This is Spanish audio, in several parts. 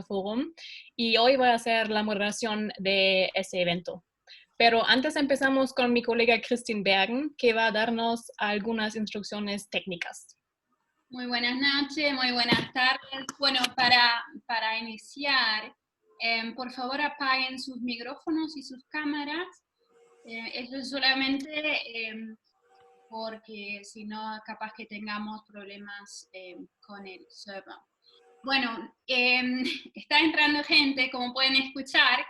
Forum y hoy voy a hacer la moderación de ese evento. Pero antes empezamos con mi colega Christine Bergen, que va a darnos algunas instrucciones técnicas. Muy buenas noches, muy buenas tardes. Bueno, para iniciar, por favor apaguen sus micrófonos y sus cámaras. Eso es solamente porque si no, capaz que tengamos problemas con el server. Bueno, está entrando gente, como pueden escuchar.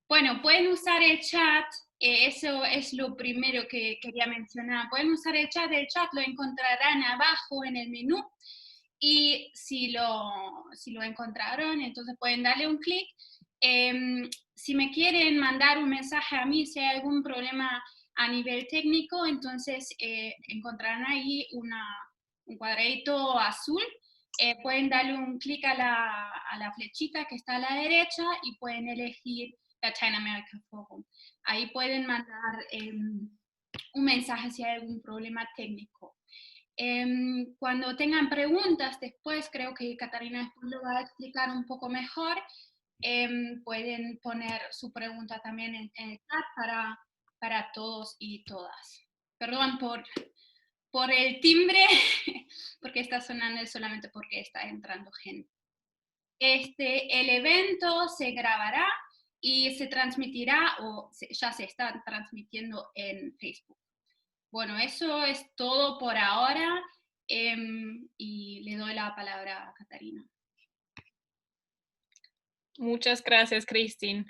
Bueno, pueden usar el chat, eso es lo primero que quería mencionar. Pueden usar el chat lo encontrarán abajo en el menú. Y si lo encontraron, entonces pueden darle un clic. Si me quieren mandar un mensaje a mí, si hay algún problema a nivel técnico, entonces encontrarán ahí un cuadradito azul. Pueden darle un clic a la flechita que está a la derecha y pueden elegir Latin America Forum. Ahí pueden mandar un mensaje si hay algún problema técnico. Cuando tengan preguntas después, creo que Catarina después lo va a explicar un poco mejor, pueden poner su pregunta también en el chat para todos y todas. Perdón por el timbre, porque está sonando solamente porque está entrando gente. El evento se grabará y se transmitirá, ya se está transmitiendo en Facebook. Bueno, eso es todo por ahora y le doy la palabra a Catarina. Muchas gracias, Christine.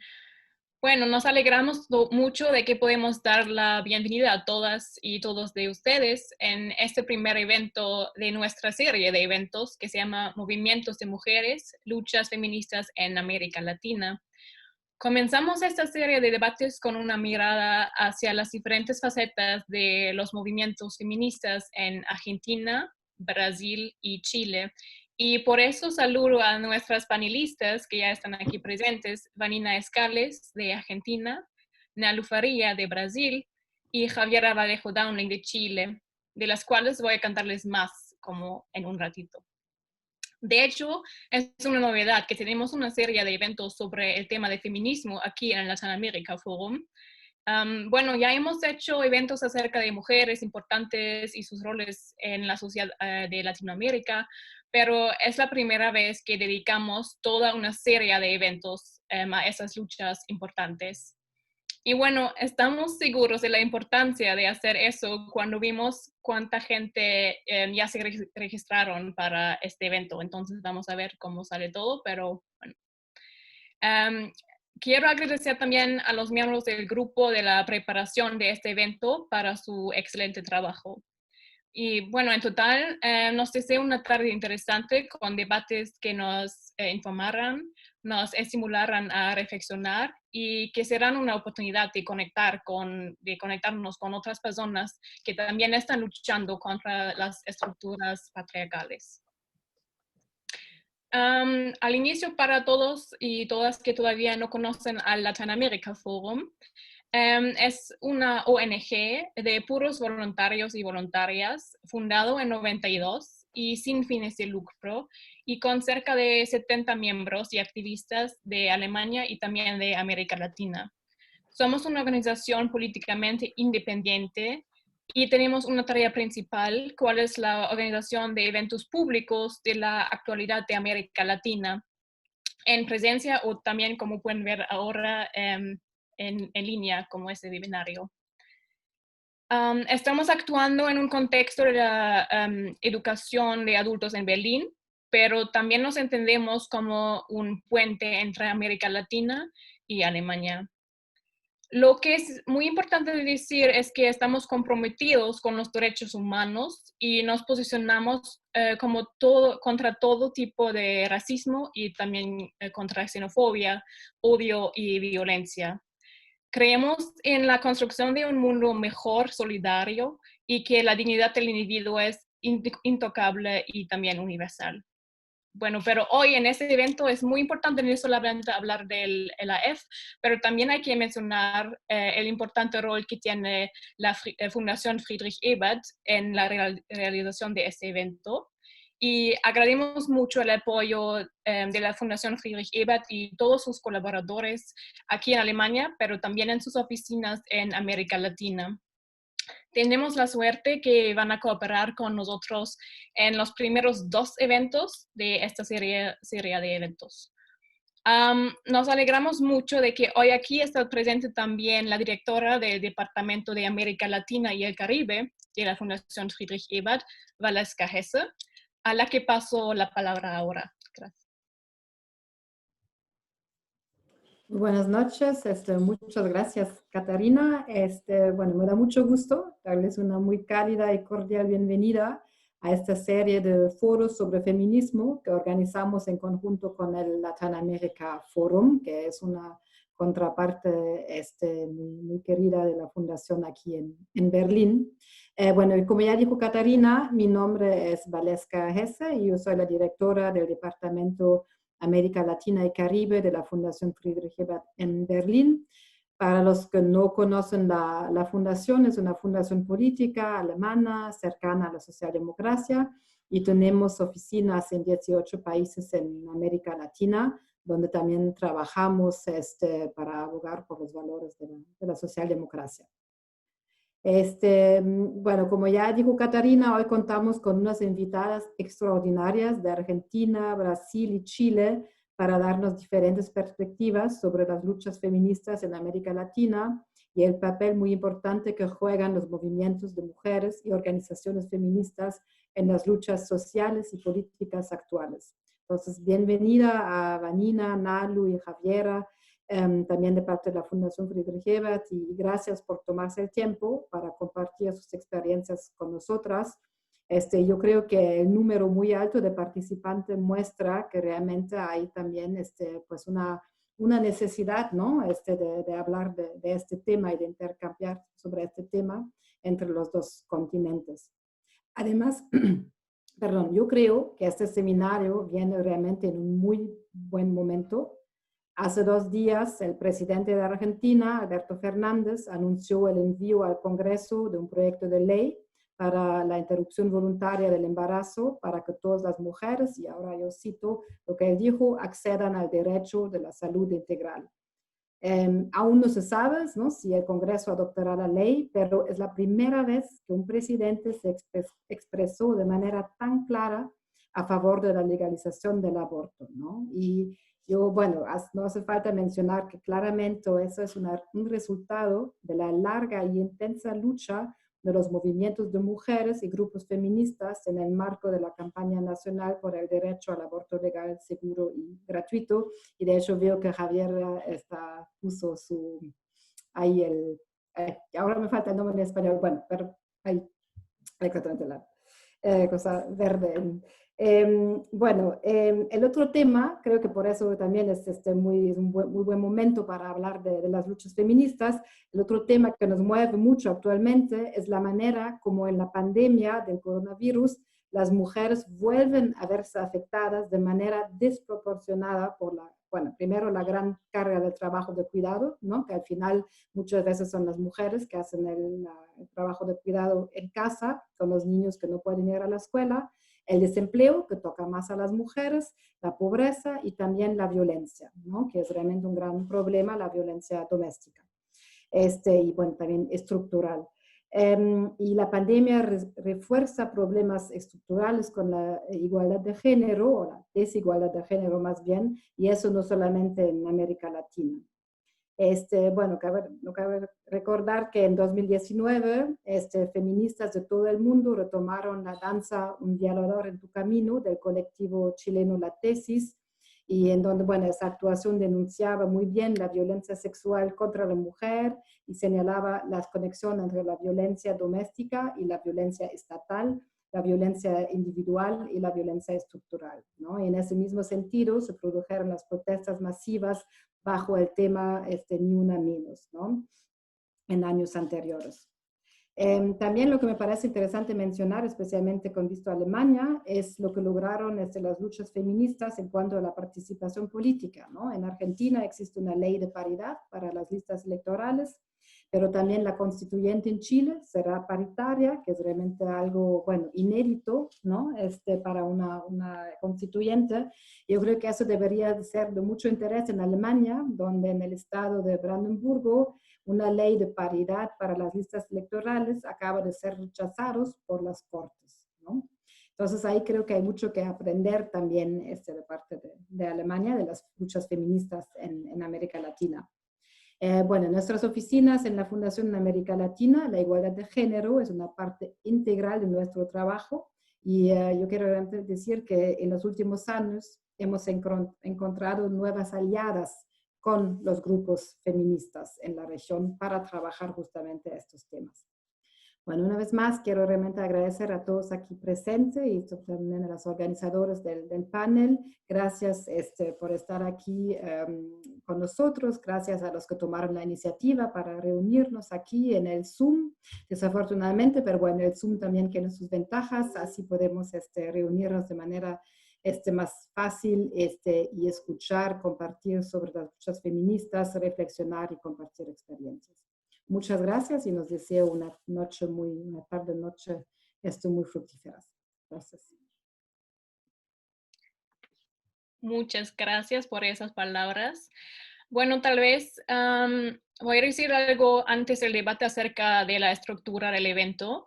Bueno, nos alegramos mucho de que podemos dar la bienvenida a todas y todos de ustedes en este primer evento de nuestra serie de eventos que se llama Movimientos de Mujeres, Luchas Feministas en América Latina. Comenzamos esta serie de debates con una mirada hacia las diferentes facetas de los movimientos feministas en Argentina, Brasil y Chile. Y por eso saludo a nuestras panelistas que ya están aquí presentes, Vanina Escales de Argentina, Nalu Faria de Brasil y Javiera Vallejo Downling de Chile, de las cuales voy a cantarles más como en un ratito. De hecho, es una novedad que tenemos una serie de eventos sobre el tema de feminismo aquí en el Latin America Forum. Bueno, ya hemos hecho eventos acerca de mujeres importantes y sus roles en la sociedad de Latinoamérica, pero es la primera vez que dedicamos toda una serie de eventos a esas luchas importantes. Y bueno, estamos seguros de la importancia de hacer eso cuando vimos cuánta gente ya se registraron para este evento. Entonces vamos a ver cómo sale todo, pero bueno. Quiero agradecer también a los miembros del grupo de la preparación de este evento para su excelente trabajo. Y bueno, en total nos deseo una tarde interesante con debates que nos informarán, nos estimularán a reflexionar y que serán una oportunidad de conectarnos con otras personas que también están luchando contra las estructuras patriarcales. Al inicio, para todos y todas que todavía no conocen al Latin America Forum, es una ONG de puros voluntarios y voluntarias, fundado en 92 y sin fines de lucro, y con cerca de 70 miembros y activistas de Alemania y también de América Latina. Somos una organización políticamente independiente y tenemos una tarea principal, cual es la organización de eventos públicos de la actualidad de América Latina, en presencia o también, como pueden ver ahora, en línea, como este webinario. Estamos actuando en un contexto de la educación de adultos en Berlín, pero también nos entendemos como un puente entre América Latina y Alemania. Lo que es muy importante decir es que estamos comprometidos con los derechos humanos y nos posicionamos contra todo tipo de racismo y también contra xenofobia, odio y violencia. Creemos en la construcción de un mundo mejor, solidario, y que la dignidad del individuo es intocable y también universal. Bueno, pero hoy en este evento es muy importante no solamente hablar del LAF, pero también hay que mencionar el importante rol que tiene la Fundación Friedrich Ebert en la realización de este evento. y agradecemos mucho el apoyo de la Fundación Friedrich Ebert y todos sus colaboradores aquí en Alemania, pero también en sus oficinas en América Latina. Tenemos la suerte que van a cooperar con nosotros en los primeros 2 eventos de esta serie de eventos. Nos alegramos mucho de que hoy aquí está presente también la directora del Departamento de América Latina y el Caribe de la Fundación Friedrich Ebert, Valeska Hesse, a la que paso la palabra ahora. Gracias. Buenas noches, muchas gracias, Catarina. Bueno, me da mucho gusto darles una muy cálida y cordial bienvenida a esta serie de foros sobre feminismo que organizamos en conjunto con el Latin America Forum, que es una contraparte muy querida de la fundación aquí en Berlín. Bueno, y como ya dijo Catarina, mi nombre es Valeska Hesse y yo soy la directora del Departamento América Latina y Caribe de la Fundación Friedrich Ebert en Berlín. Para los que no conocen la fundación, es una fundación política alemana cercana a la socialdemocracia y tenemos oficinas en 18 países en América Latina, donde también trabajamos para abogar por los valores de la socialdemocracia. Bueno, como ya dijo Catarina, hoy contamos con unas invitadas extraordinarias de Argentina, Brasil y Chile para darnos diferentes perspectivas sobre las luchas feministas en América Latina y el papel muy importante que juegan los movimientos de mujeres y organizaciones feministas en las luchas sociales y políticas actuales. Entonces, bienvenida a Vanina, Nalu y Javiera, también de parte de la Fundación Friedrich Ebert, y gracias por tomarse el tiempo para compartir sus experiencias con nosotras. Yo creo que el número muy alto de participantes muestra que realmente hay también pues una necesidad, ¿no? de hablar de este tema y de intercambiar sobre este tema entre los dos continentes. Además, perdón, yo creo que este seminario viene realmente en un muy buen momento. Hace 2 días, el presidente de Argentina, Alberto Fernández, anunció el envío al Congreso de un proyecto de ley para la interrupción voluntaria del embarazo para que todas las mujeres, y ahora yo cito lo que él dijo, accedan al derecho de la salud integral. Aún no se sabe, ¿no?, si el Congreso adoptará la ley, pero es la primera vez que un presidente se expresó de manera tan clara a favor de la legalización del aborto, ¿no? Y yo, bueno, no hace falta mencionar que claramente eso es un resultado de la larga y intensa lucha de los movimientos de mujeres y grupos feministas en el marco de la campaña nacional por el derecho al aborto legal, seguro y gratuito. Y de hecho veo que Javier puso ahí ahora me falta el nombre en español, bueno, pero ahí exactamente la cosa verde. Bueno, el otro tema, creo que por eso también es muy buen momento para hablar de las luchas feministas. El otro tema que nos mueve mucho actualmente es la manera como en la pandemia del coronavirus las mujeres vuelven a verse afectadas de manera desproporcionada por primero la gran carga de trabajo de cuidado, ¿no?, que al final muchas veces son las mujeres que hacen el trabajo de cuidado en casa con los niños que no pueden ir a la escuela, el desempleo, que toca más a las mujeres, la pobreza y también la violencia, ¿no?, que es realmente un gran problema, la violencia doméstica, y bueno, también estructural. Y la pandemia refuerza problemas estructurales con la igualdad de género, o la desigualdad de género más bien, y eso no solamente en América Latina. Bueno, cabe recordar que en 2019 feministas de todo el mundo retomaron la danza Un violador en tu camino del colectivo chileno La Tesis, y en donde, bueno, esa actuación denunciaba muy bien la violencia sexual contra la mujer y señalaba las conexiones entre la violencia doméstica y la violencia estatal, la violencia individual y la violencia estructural, ¿no? Y en ese mismo sentido se produjeron las protestas masivas bajo el tema Ni Una Menos, ¿no?, en años anteriores. También lo que me parece interesante mencionar, especialmente con visto a Alemania, es lo que lograron las luchas feministas en cuanto a la participación política, ¿no? En Argentina existe una ley de paridad para las listas electorales, pero también la constituyente en Chile será paritaria, que es realmente algo, bueno, inédito, ¿no? Para una constituyente. Yo creo que eso debería de ser de mucho interés en Alemania, donde en el estado de Brandenburgo una ley de paridad para las listas electorales acaba de ser rechazados por las Cortes, ¿no? Entonces ahí creo que hay mucho que aprender también de parte de Alemania, de las luchas feministas en América Latina. Bueno, en nuestras oficinas en la Fundación en América Latina, la igualdad de género es una parte integral de nuestro trabajo y yo quiero decir que en los últimos años hemos encontrado nuevas aliadas con los grupos feministas en la región para trabajar justamente estos temas. Bueno, una vez más quiero realmente agradecer a todos aquí presentes y también a los organizadores del panel. Gracias por estar aquí con nosotros. Gracias a los que tomaron la iniciativa para reunirnos aquí en el Zoom. Desafortunadamente, pero bueno, el Zoom también tiene sus ventajas. Así podemos reunirnos de manera más fácil y escuchar, compartir sobre las luchas feministas, reflexionar y compartir experiencias. Muchas gracias y nos deseo una tarde-noche muy fructífera. Gracias. Muchas gracias por esas palabras. Bueno, tal vez voy a decir algo antes del debate acerca de la estructura del evento.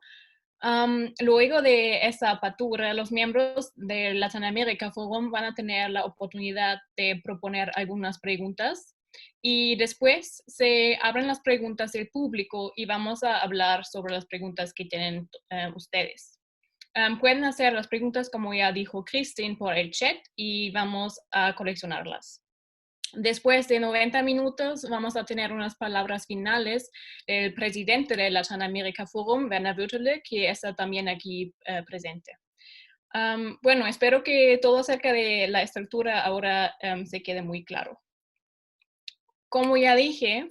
Luego de esa apertura, los miembros del Latin America Forum van a tener la oportunidad de proponer algunas preguntas y después se abren las preguntas del público y vamos a hablar sobre las preguntas que tienen ustedes. Pueden hacer las preguntas, como ya dijo Christine, por el chat y vamos a coleccionarlas. Después de 90 minutos vamos a tener unas palabras finales del presidente del Latin America Forum, Werner Würtele, que está también aquí presente. Bueno, espero que todo acerca de la estructura ahora se quede muy claro. Como ya dije,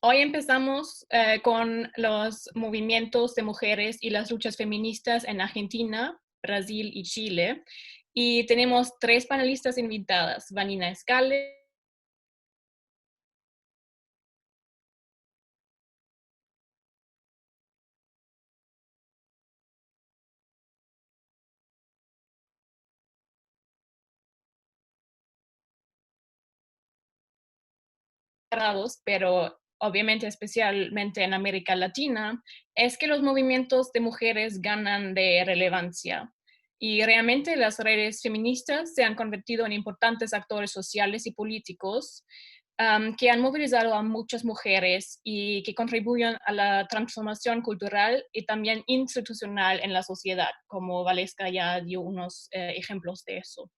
hoy empezamos con los movimientos de mujeres y las luchas feministas en Argentina, Brasil y Chile. Y tenemos 3 panelistas invitadas, Vanina Escales, pero obviamente especialmente en América Latina, es que los movimientos de mujeres ganan de relevancia. Y realmente las redes feministas se han convertido en importantes actores sociales y políticos que han movilizado a muchas mujeres y que contribuyen a la transformación cultural y también institucional en la sociedad, como Valesca ya dio unos ejemplos de eso.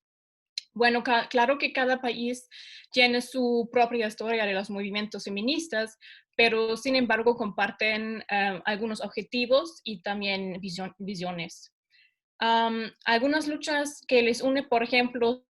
Bueno, claro que cada país tiene su propia historia de los movimientos feministas, pero sin embargo comparten algunos objetivos y también visiones. Algunas luchas que les une, por ejemplo,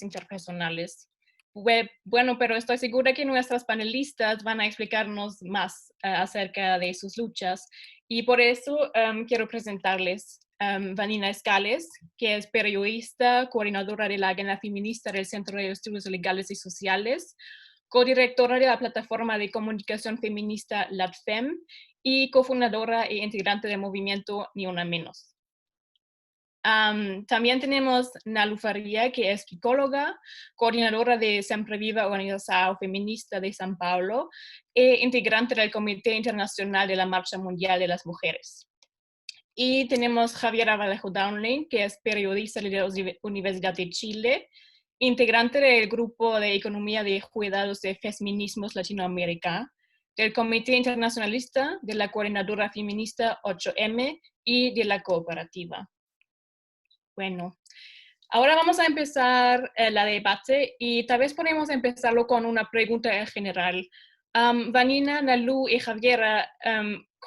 interpersonales. Bueno, pero estoy segura que nuestras panelistas van a explicarnos más acerca de sus luchas y por eso quiero presentarles Vanina Escales, que es periodista, coordinadora de la Agenda Feminista del Centro de Estudios Legales y Sociales, codirectora de la plataforma de comunicación feminista LabFem y cofundadora e integrante del movimiento Ni Una Menos. También tenemos Nalu Faria, que es psicóloga, coordinadora de Siempre Viva Organización Feminista de San Paulo e integrante del Comité Internacional de la Marcha Mundial de las Mujeres. Y tenemos Javiera Vallejo Downley, que es periodista de la Universidad de Chile, integrante del Grupo de Economía de Cuidados de Feminismos Latinoamérica, del Comité Internacionalista, de la Coordinadora Feminista 8M y de la Cooperativa. Bueno, ahora vamos a empezar la debate y tal vez podemos empezarlo con una pregunta en general. Vanina, Nalu y Javiera,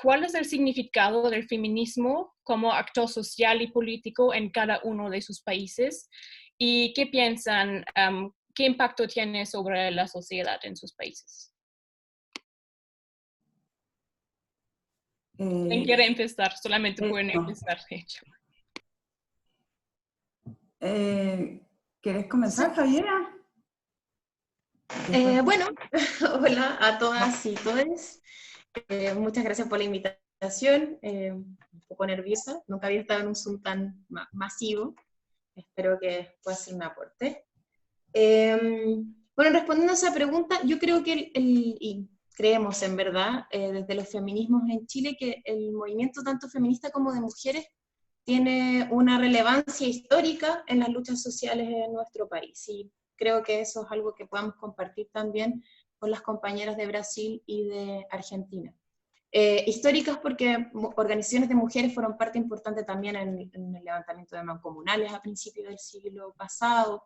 ¿cuál es el significado del feminismo como actor social y político en cada uno de sus países? ¿Y qué piensan qué impacto tiene sobre la sociedad en sus países. ¿Quién quiere empezar? Solamente pueden empezar, de hecho. ¿Querés comenzar, Javiera? Bueno, hola a todas y todos. Muchas gracias por la invitación. Un poco nerviosa, nunca había estado en un Zoom tan masivo. Espero que pueda ser un aporte. Bueno, respondiendo a esa pregunta, yo creo que y creemos en verdad, desde los feminismos en Chile, que el movimiento tanto feminista como de mujeres tiene una relevancia histórica en las luchas sociales en nuestro país. Y creo que eso es algo que podamos compartir también con las compañeras de Brasil y de Argentina. Históricas porque organizaciones de mujeres fueron parte importante también en el levantamiento de mancomunales a principios del siglo pasado.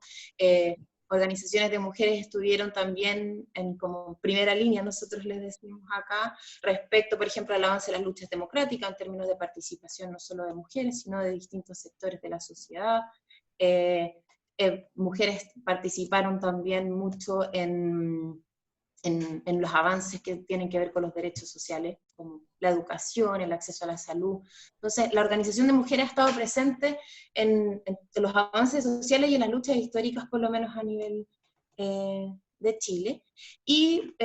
Organizaciones de mujeres estuvieron también como primera línea, nosotros les decimos acá, respecto, por ejemplo, al avance de las luchas democráticas en términos de participación no solo de mujeres, sino de distintos sectores de la sociedad. Mujeres participaron también mucho en los avances que tienen que ver con los derechos sociales, como la educación, el acceso a la salud. Entonces, la Organización de Mujeres ha estado presente en los avances sociales y en las luchas históricas, por lo menos a nivel de Chile. Y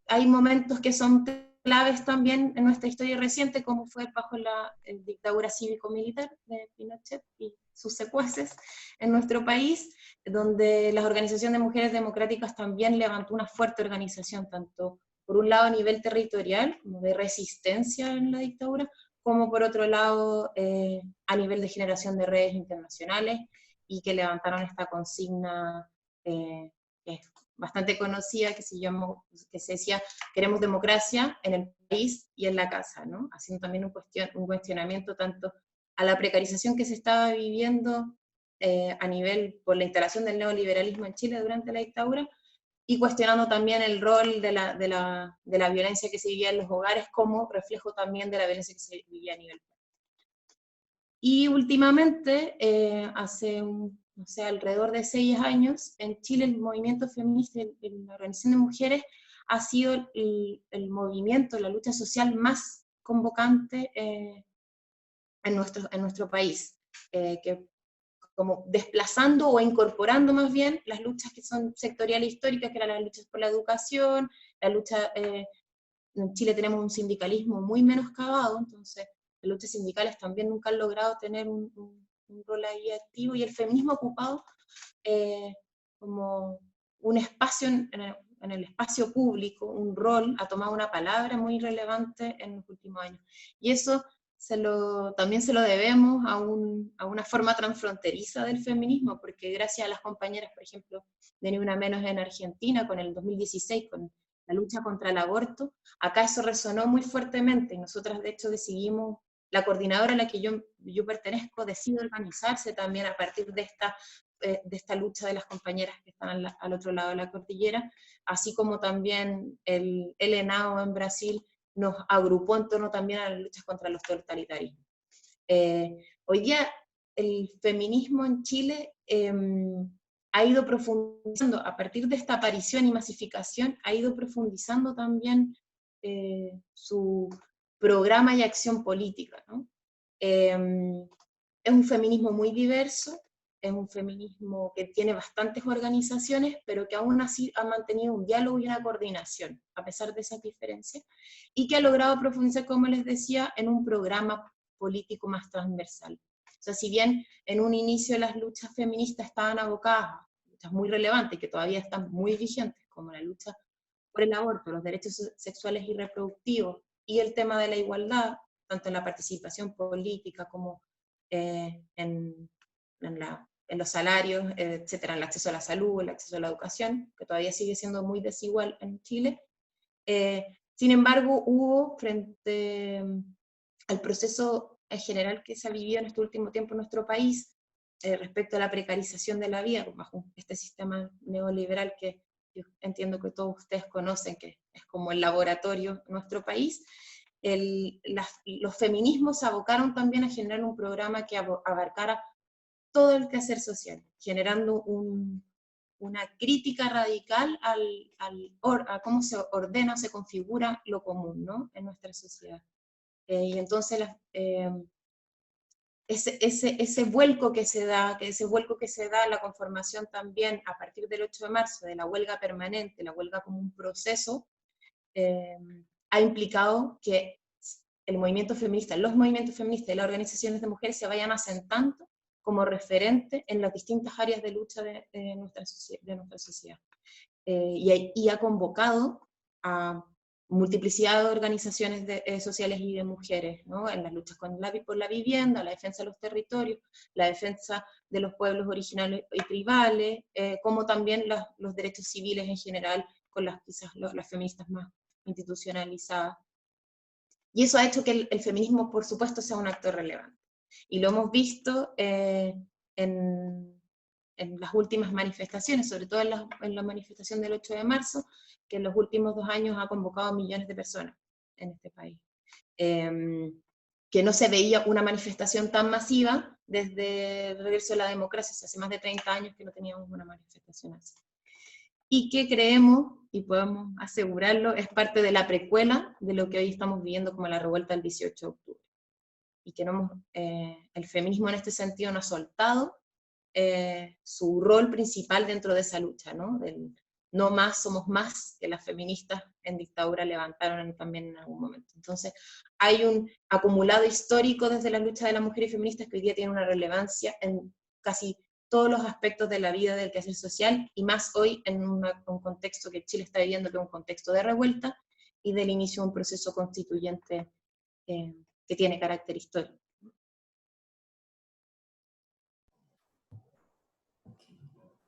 hay momentos que son claves también en nuestra historia reciente, como fue bajo la dictadura cívico-militar de Pinochet y sus secuaces en nuestro país, donde la Organización de Mujeres Democráticas también levantó una fuerte organización, tanto por un lado a nivel territorial, como de resistencia en la dictadura, como por otro lado a nivel de generación de redes internacionales, y que levantaron esta consigna que es bastante conocida, que se decía, queremos democracia en el país y en la casa, ¿no? Haciendo también un cuestionamiento tanto a la precarización que se estaba viviendo a nivel por la instalación del neoliberalismo en Chile durante la dictadura, y cuestionando también el rol de la violencia que se vivía en los hogares como reflejo también de la violencia que se vivía a nivel. Y últimamente, hace no sé, alrededor de 6 años, en Chile el movimiento feminista y la organización de mujeres ha sido el movimiento, la lucha social más convocante en nuestro país, que como desplazando o incorporando más bien las luchas que son sectoriales históricas, que eran las luchas por la educación, la lucha, en Chile tenemos un sindicalismo muy menoscabado, entonces las luchas sindicales también nunca han logrado tener un rol ahí activo, y el feminismo ha ocupado como un espacio en el espacio público, un rol, ha tomado una palabra muy relevante en los últimos años. Y eso también se lo debemos a una forma transfronteriza del feminismo, porque gracias a las compañeras, por ejemplo, de Ni Una Menos en Argentina, con el 2016, con la lucha contra el aborto, acá eso resonó muy fuertemente, y nosotras de hecho decidimos, la coordinadora a la que yo pertenezco, decide organizarse también a partir de esta lucha de las compañeras que están al otro lado de la cordillera, así como también el ENAO en Brasil nos agrupó en torno también a las luchas contra los totalitarismos. Hoy día el feminismo en Chile ha ido profundizando, a partir de esta aparición y masificación, ha ido profundizando también su programa y acción política, ¿no? Es un feminismo muy diverso, es un feminismo que tiene bastantes organizaciones, pero que aún así ha mantenido un diálogo y una coordinación, a pesar de esas diferencias, y que ha logrado profundizar, como les decía, en un programa político más transversal. O sea, si bien en un inicio las luchas feministas estaban abocadas a luchas muy relevantes, que todavía están muy vigentes, como la lucha por el aborto, los derechos sexuales y reproductivos, y el tema de la igualdad, tanto en la participación política como en los salarios, etcétera, en el acceso a la salud, el acceso a la educación, que todavía sigue siendo muy desigual en Chile. Sin embargo, hubo, frente al proceso en general que se ha vivido en este último tiempo en nuestro país, respecto a la precarización de la vida, bajo este sistema neoliberal que yo entiendo que todos ustedes conocen, que es como el laboratorio en nuestro país, los feminismos se abocaron también a generar un programa que abarcara todo el quehacer social, generando una crítica radical a cómo se ordena o se configura lo común, ¿no?, en nuestra sociedad. Y entonces ese vuelco que se da, la conformación también a partir del 8 de marzo de la huelga permanente, la huelga como un proceso, ha implicado que el movimiento feminista, los movimientos feministas y las organizaciones de mujeres se vayan asentando como referente en las distintas áreas de lucha de nuestra sociedad. Y ha convocado a multiplicidad de organizaciones sociales y de mujeres, ¿no?, en las luchas por la vivienda, la defensa de los territorios, la defensa de los pueblos originarios y tribales, como también los derechos civiles en general, con quizás las feministas más institucionalizadas. Y eso ha hecho que el feminismo, por supuesto, sea un actor relevante. Y lo hemos visto en las últimas manifestaciones, sobre todo en la manifestación del 8 de marzo, que en los últimos 2 años ha convocado a millones de personas en este país. Que no se veía una manifestación tan masiva desde el regreso de la democracia, o sea, hace más de 30 años que no teníamos una manifestación así. Y que creemos, y podemos asegurarlo, es parte de la precuela de lo que hoy estamos viviendo como la revuelta del 18 de octubre. Y que el feminismo en este sentido no ha soltado su rol principal dentro de esa lucha, ¿no? No más somos más, que las feministas en dictadura levantaron también en algún momento. Entonces hay un acumulado histórico desde la lucha de las mujeres feministas que hoy día tiene una relevancia en casi todos los aspectos de la vida del quehacer social, y más hoy en un contexto que Chile está viviendo, que es un contexto de revuelta y del inicio de un proceso constituyente que tiene carácter histórico.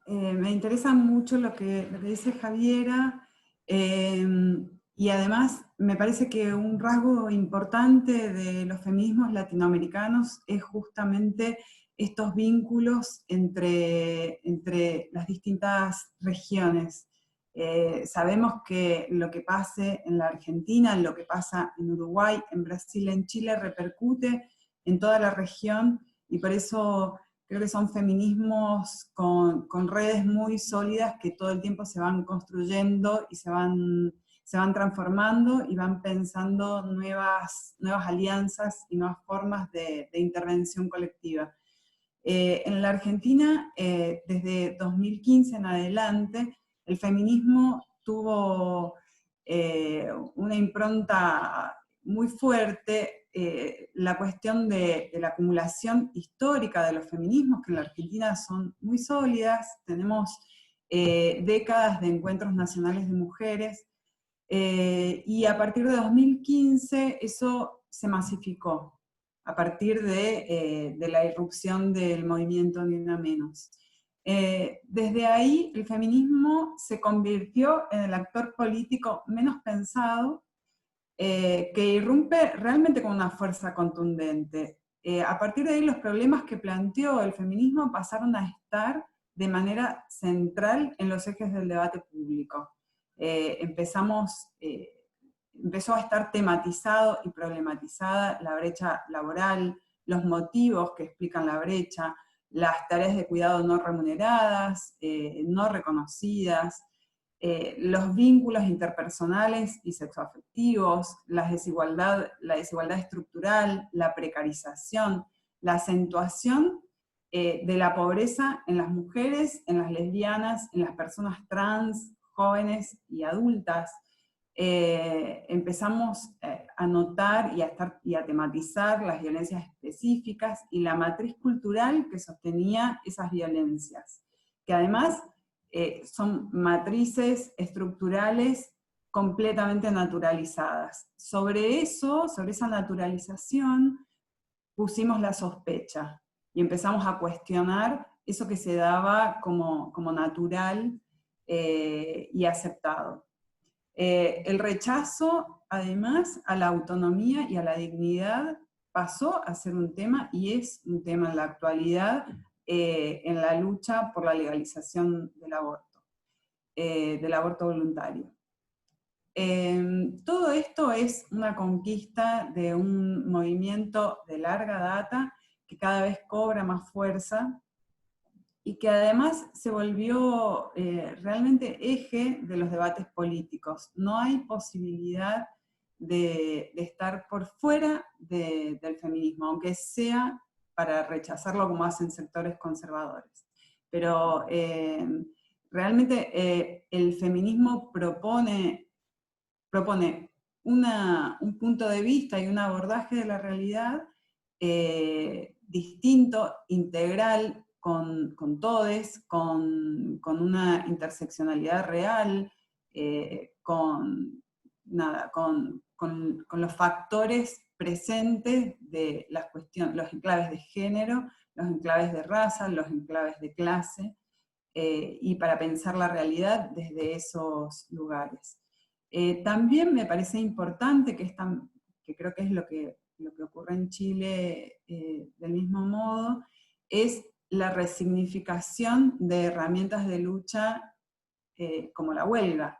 Me interesa mucho lo que dice Javiera, y además me parece que un rasgo importante de los feminismos latinoamericanos es justamente estos vínculos entre las distintas regiones. Sabemos que lo que pase en la Argentina, lo que pasa en Uruguay, en Brasil, en Chile, repercute en toda la región, y por eso creo que son feminismos con redes muy sólidas que todo el tiempo se van construyendo y se van transformando y van pensando nuevas alianzas y nuevas formas de intervención colectiva. En la Argentina, desde 2015 en adelante, el feminismo tuvo una impronta muy fuerte, la cuestión de la acumulación histórica de los feminismos, que en la Argentina son muy sólidas. Tenemos décadas de encuentros nacionales de mujeres, y a partir de 2015 eso se masificó, a partir de la irrupción del movimiento Ni Una Menos. Desde ahí el feminismo se convirtió en el actor político menos pensado, que irrumpe realmente con una fuerza contundente. A partir de ahí los problemas que planteó el feminismo pasaron a estar de manera central en los ejes del debate público. Empezó a estar tematizado y problematizada la brecha laboral, los motivos que explican la brecha, las tareas de cuidado no remuneradas, no reconocidas, los vínculos interpersonales y sexoafectivos, la desigualdad estructural, la precarización, la acentuación de la pobreza en las mujeres, en las lesbianas, en las personas trans, jóvenes y adultas. Empezamos a notar y a tematizar las violencias específicas y la matriz cultural que sostenía esas violencias, que además son matrices estructurales completamente naturalizadas. Sobre esa naturalización, pusimos la sospecha y empezamos a cuestionar eso que se daba como natural y aceptado. El rechazo, además, a la autonomía y a la dignidad pasó a ser un tema, y es un tema en la actualidad, en la lucha por la legalización del aborto voluntario. Todo esto es una conquista de un movimiento de larga data que cada vez cobra más fuerza y que además se volvió realmente eje de los debates políticos. No hay posibilidad de estar por fuera del feminismo, aunque sea para rechazarlo como hacen sectores conservadores. Pero realmente el feminismo propone un punto de vista y un abordaje de la realidad distinto, integral, con todes, con una interseccionalidad real, con los factores presentes de las cuestiones, los enclaves de género, los enclaves de raza, los enclaves de clase, y para pensar la realidad desde esos lugares. También me parece importante, que creo que es lo que ocurre en Chile del mismo modo, es la resignificación de herramientas de lucha como la huelga.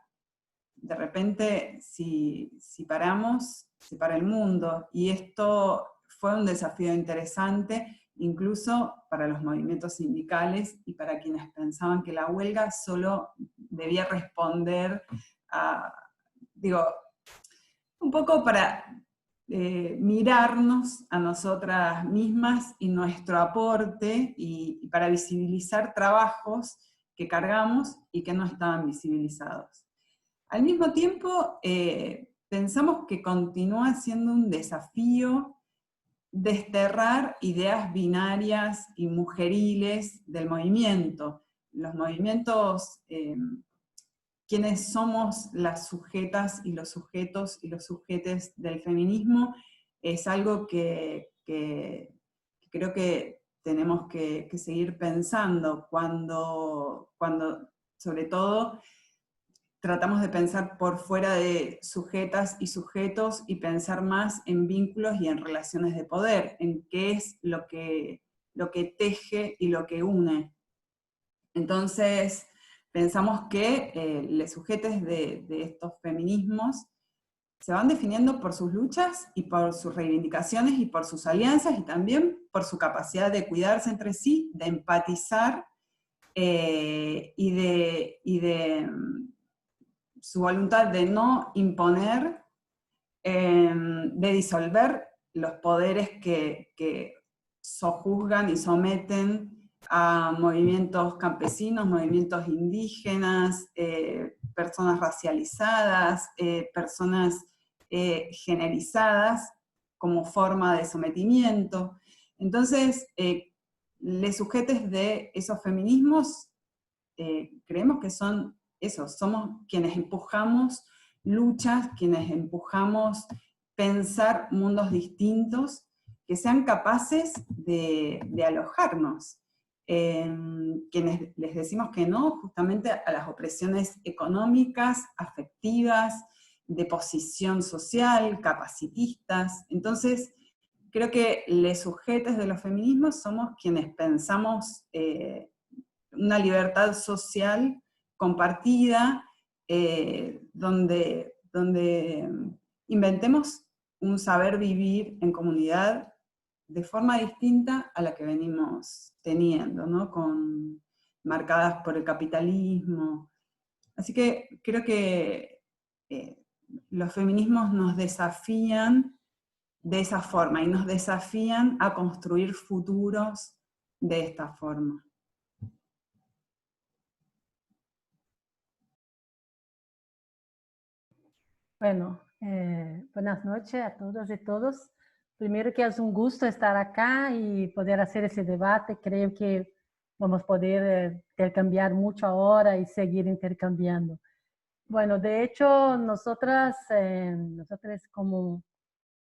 De repente, si paramos, se para el mundo, y esto fue un desafío interesante, incluso para los movimientos sindicales y para quienes pensaban que la huelga solo debía responder a, un poco para mirarnos a nosotras mismas y nuestro aporte, y para visibilizar trabajos que cargamos y que no estaban visibilizados. Al mismo tiempo, pensamos que continúa siendo un desafío desterrar ideas binarias y mujeriles del movimiento. Los movimientos, quienes somos las sujetas y los sujetos y los sujetes del feminismo, es algo que creo que tenemos que seguir pensando cuando sobre todo, tratamos de pensar por fuera de sujetas y sujetos y pensar más en vínculos y en relaciones de poder, en qué es lo que teje y lo que une. Entonces, pensamos que los sujetos de estos feminismos se van definiendo por sus luchas y por sus reivindicaciones y por sus alianzas, y también por su capacidad de cuidarse entre sí, de empatizar y de su voluntad de no imponer, de disolver los poderes que sojuzgan y someten a movimientos campesinos, movimientos indígenas, personas racializadas, personas generizadas como forma de sometimiento. Entonces, los sujetos de esos feminismos creemos que son eso, somos quienes empujamos luchas, quienes empujamos pensar mundos distintos que sean capaces de alojarnos. Quienes les decimos que no justamente a las opresiones económicas, afectivas, de posición social, capacitistas. Entonces, creo que los sujetos de los feminismos somos quienes pensamos una libertad social compartida, donde inventemos un saber vivir en comunidad de forma distinta a la que venimos teniendo, ¿no? Marcadas por el capitalismo. Así que creo que los feminismos nos desafían de esa forma, y nos desafían a construir futuros de esta forma. Bueno, buenas noches a todas y todos. Primero que es un gusto estar acá y poder hacer ese debate. Creo que vamos a poder intercambiar mucho ahora y seguir intercambiando. Bueno, de hecho, nosotras como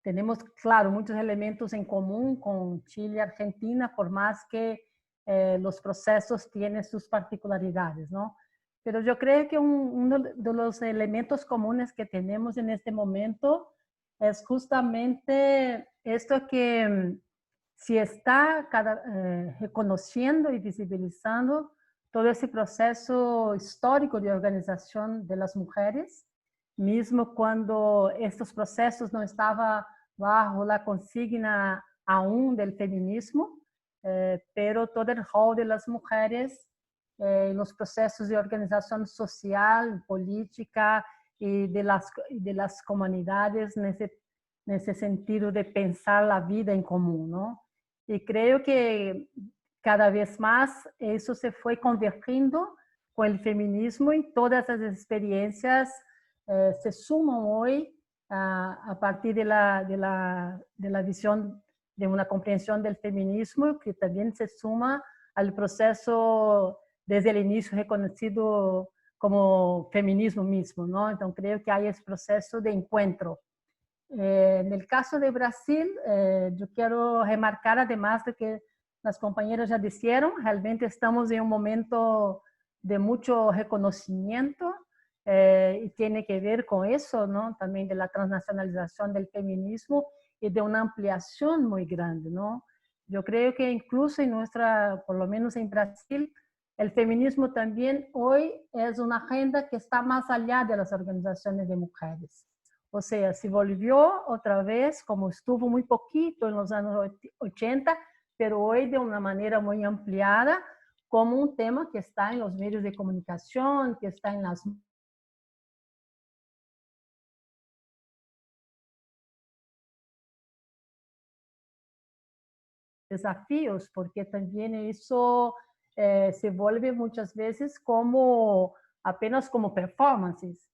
tenemos, claro, muchos elementos en común con Chile y Argentina, por más que los procesos tienen sus particularidades, ¿no? Pero yo creo que uno de los elementos comunes que tenemos en este momento es justamente esto que se está reconociendo y visibilizando todo ese proceso histórico de organización de las mujeres, mismo cuando estos procesos no estaban bajo la consigna aún del feminismo, pero todo el rol de las mujeres en los procesos de organización social, política y de las comunidades en ese sentido de pensar la vida en común, ¿no? Y creo que cada vez más eso se fue convergiendo con el feminismo y todas esas experiencias se suman hoy a partir de la visión de una comprensión del feminismo que también se suma al proceso desde el inicio reconocido como feminismo mismo, ¿no? Entonces creo que hay ese proceso de encuentro. En el caso de Brasil, yo quiero remarcar, además de que las compañeras ya dijeron, realmente estamos en un momento de mucho reconocimiento y tiene que ver con eso, ¿no? También de la transnacionalización del feminismo y de una ampliación muy grande, ¿no? Yo creo que incluso en por lo menos en Brasil, el feminismo también hoy es una agenda que está más allá de las organizaciones de mujeres. O sea, se volvió otra vez, como estuvo muy poquito en los años 80, pero hoy de una manera muy ampliada, como un tema que está en los medios de comunicación, que está en las desafíos, porque también eso se vuelve muchas veces como apenas como performances.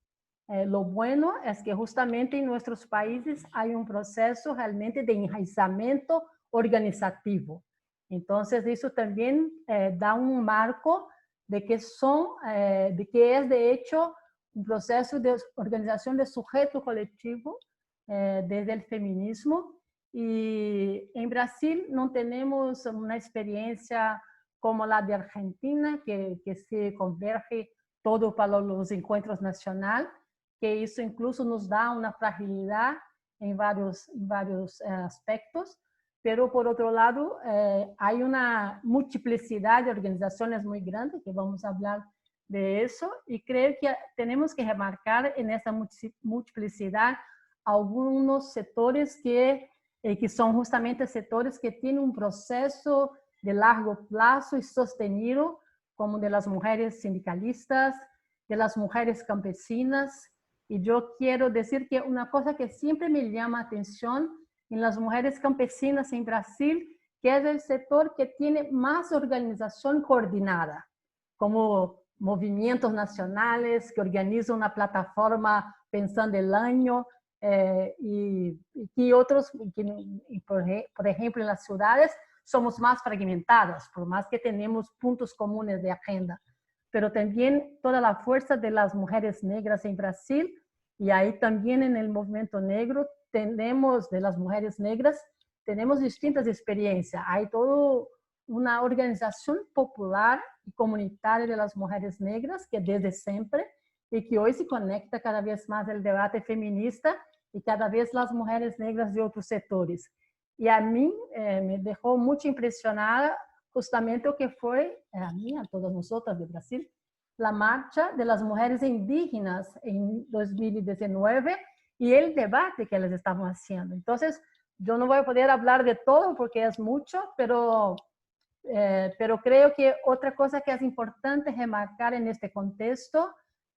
Lo bueno es que justamente en nuestros países hay un proceso realmente de enraizamiento organizativo. Entonces, eso también da un marco de que es de hecho un proceso de organización de sujeto colectivo desde el feminismo. Y en Brasil no tenemos una experiencia como la de Argentina, que se converge todo para los encuentros nacionales, que eso incluso nos da una fragilidad en varios aspectos, pero por otro lado hay una multiplicidad de organizaciones muy grande, que vamos a hablar de eso, y creo que tenemos que remarcar en esa multiplicidad algunos sectores que son justamente sectores que tienen un proceso de largo plazo y sostenido, como de las mujeres sindicalistas, de las mujeres campesinas. Y yo quiero decir que una cosa que siempre me llama atención en las mujeres campesinas en Brasil, que es el sector que tiene más organización coordinada, como movimientos nacionales que organizan una plataforma pensando el año, y otros, por ejemplo, en las ciudades somos más fragmentadas, por más que tenemos puntos comunes de agenda, pero también toda la fuerza de las mujeres negras en Brasil, y ahí también en el movimiento negro tenemos, de las mujeres negras, tenemos distintas experiencias. Hay toda una organización popular y comunitaria de las mujeres negras que desde siempre, y que hoy se conecta cada vez más el debate feminista y cada vez las mujeres negras de otros sectores. Y a mí me dejó mucho impresionada justamente lo que fue, a mí, a todas nosotras de Brasil, la marcha de las mujeres indígenas en 2019 y el debate que les estamos haciendo. Entonces, yo no voy a poder hablar de todo porque es mucho, pero creo que otra cosa que es importante remarcar en este contexto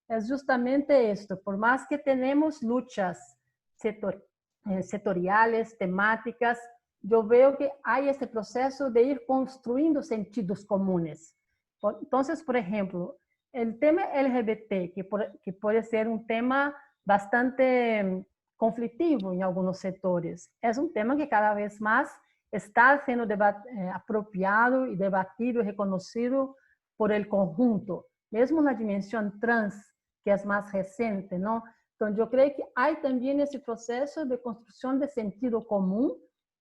es justamente esto. Por más que tenemos luchas sectoriales, temáticas, yo veo que hay este proceso de ir construyendo sentidos comunes. Entonces, por ejemplo, el tema LGBT, que puede ser un tema bastante conflictivo en algunos sectores, es un tema que cada vez más está siendo apropiado y debatido y reconocido por el conjunto. Mesmo la dimensión trans, que es más reciente, ¿no? Entonces, yo creo que hay también ese proceso de construcción de sentido común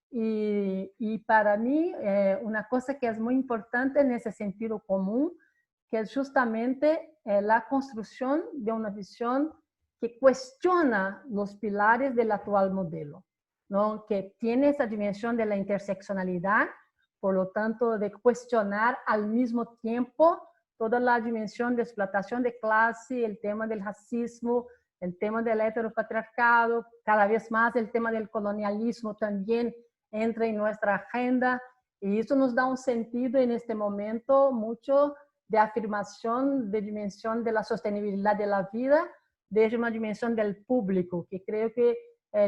y para mí una cosa que es muy importante en ese sentido común, que es justamente la construcción de una visión que cuestiona los pilares del actual modelo, ¿no? Que tiene esa dimensión de la interseccionalidad, por lo tanto, de cuestionar al mismo tiempo toda la dimensión de explotación de clase, el tema del racismo, el tema del heteropatriarcado, cada vez más el tema del colonialismo también entra en nuestra agenda. Y eso nos da un sentido en este momento mucho de afirmación de dimensión de la sostenibilidad de la vida, desde una dimensión del público, que creo que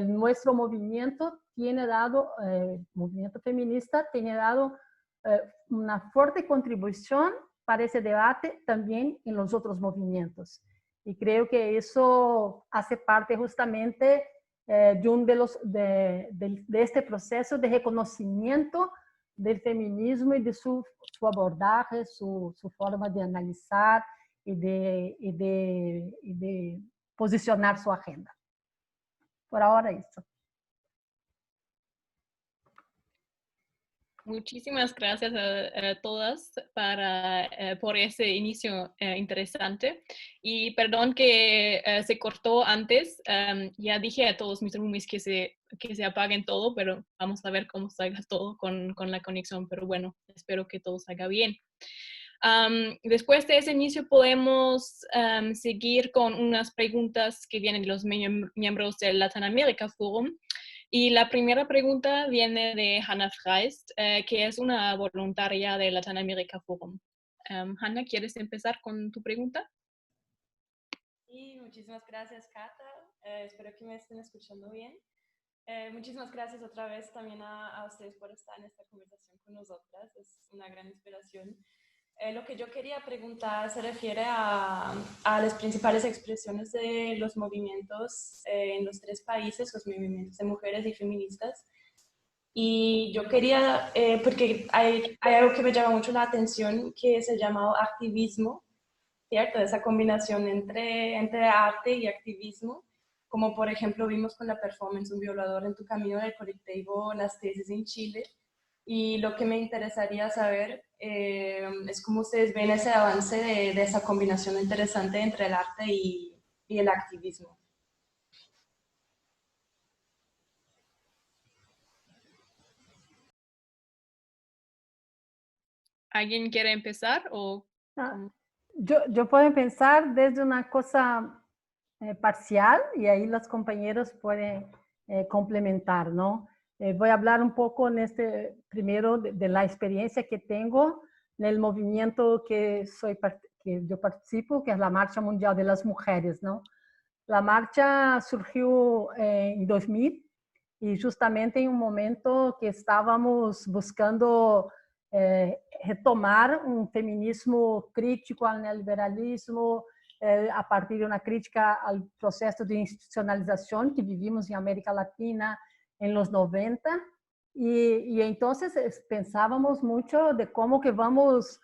nuestro movimiento tiene dado, movimiento feminista, tiene dado una fuerte contribución para ese debate también en los otros movimientos. Y creo que eso hace parte justamente de este proceso de reconocimiento del feminismo y de su abordaje, su forma de analizar y de posicionar su agenda. Por ahora eso. Muchísimas gracias a todas por ese inicio interesante. Y perdón que se cortó antes. Ya dije a todos mis roomies que se apaguen todo, pero vamos a ver cómo salga todo con la conexión. Pero bueno, espero que todo salga bien. Después de ese inicio podemos seguir con unas preguntas que vienen de los miembros del Latin America Forum. Y la primera pregunta viene de Hannah Freist, que es una voluntaria de Latin America Forum. Hannah, ¿quieres empezar con tu pregunta? Sí, muchísimas gracias, Cata. Espero que me estén escuchando bien. Muchísimas gracias otra vez también a ustedes por estar en esta conversación con nosotras. Es una gran inspiración. Lo que yo quería preguntar se refiere a las principales expresiones de los movimientos en los tres países, los movimientos de mujeres y feministas. Y yo quería, porque hay algo que me llama mucho la atención, que es el llamado activismo, ¿cierto? Esa combinación entre arte y activismo, como por ejemplo vimos con la performance Un violador en tu camino del colectivo Las Tesis en Chile. Y lo que me interesaría saber es cómo ustedes ven ese avance de esa combinación interesante entre el arte y el activismo. ¿Alguien quiere empezar? Yo puedo pensar desde una cosa parcial y ahí los compañeros pueden complementar, ¿no? Voy a hablar un poco primero de la experiencia que tengo en el movimiento que yo participo, que es la Marcha Mundial de las Mujeres, ¿no? La marcha surgió en 2000 y justamente en un momento que estábamos buscando retomar un feminismo crítico al neoliberalismo, a partir de una crítica al proceso de institucionalización que vivimos en América Latina en los 90. Y entonces pensábamos mucho de cómo que vamos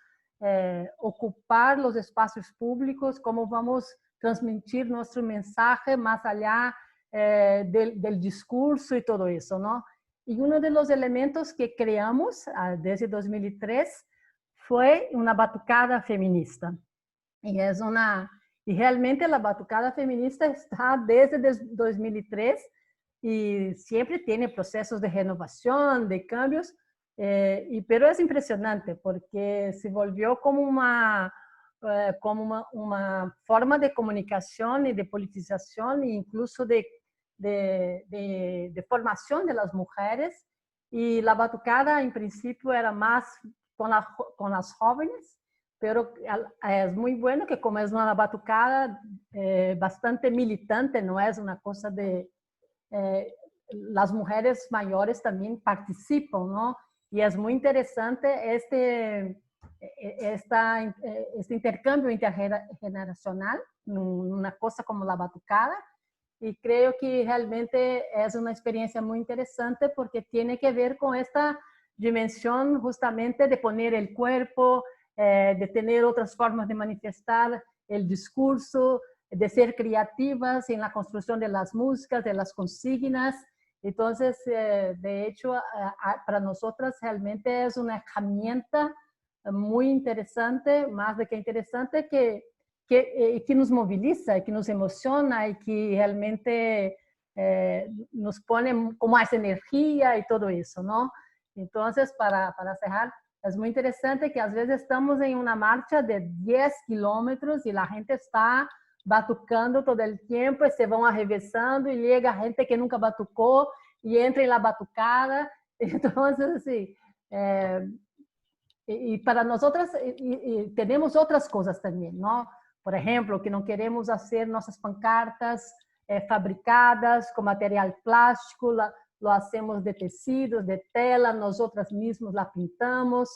ocupar los espacios públicos, cómo vamos transmitir nuestro mensaje más allá del discurso y todo eso, ¿no? Y uno de los elementos que creamos desde 2003 fue una batucada feminista. Y realmente la batucada feminista está desde 2003 y siempre tiene procesos de renovación, de cambios, pero es impresionante porque se volvió como una forma de comunicación y de politización e incluso de formación de las mujeres. Y la batucada en principio era más con las jóvenes, pero es muy bueno que como es una batucada bastante militante, no es una cosa de... las mujeres mayores también participan, ¿no? Y es muy interesante este intercambio intergeneracional, una cosa como la batucada, y creo que realmente es una experiencia muy interesante porque tiene que ver con esta dimensión justamente de poner el cuerpo, de tener otras formas de manifestar el discurso, de ser creativas en la construcción de las músicas, de las consignas. Entonces, de hecho, para nosotras realmente es una herramienta muy interesante, más de que interesante, que nos moviliza, que nos emociona y que realmente nos pone con más energía y todo eso, ¿no? Entonces, para cerrar, es muy interesante que a veces estamos en una marcha de 10 kilómetros y la gente está batucando todo el tiempo y se van arrevesando y llega gente que nunca batucó y entra en la batucada. Entonces, así, Y para nosotras tenemos otras cosas también, ¿no? Por ejemplo, que no queremos hacer nuestras pancartas fabricadas con material plástico, lo hacemos de tecidos, de tela, nosotras mismas la pintamos,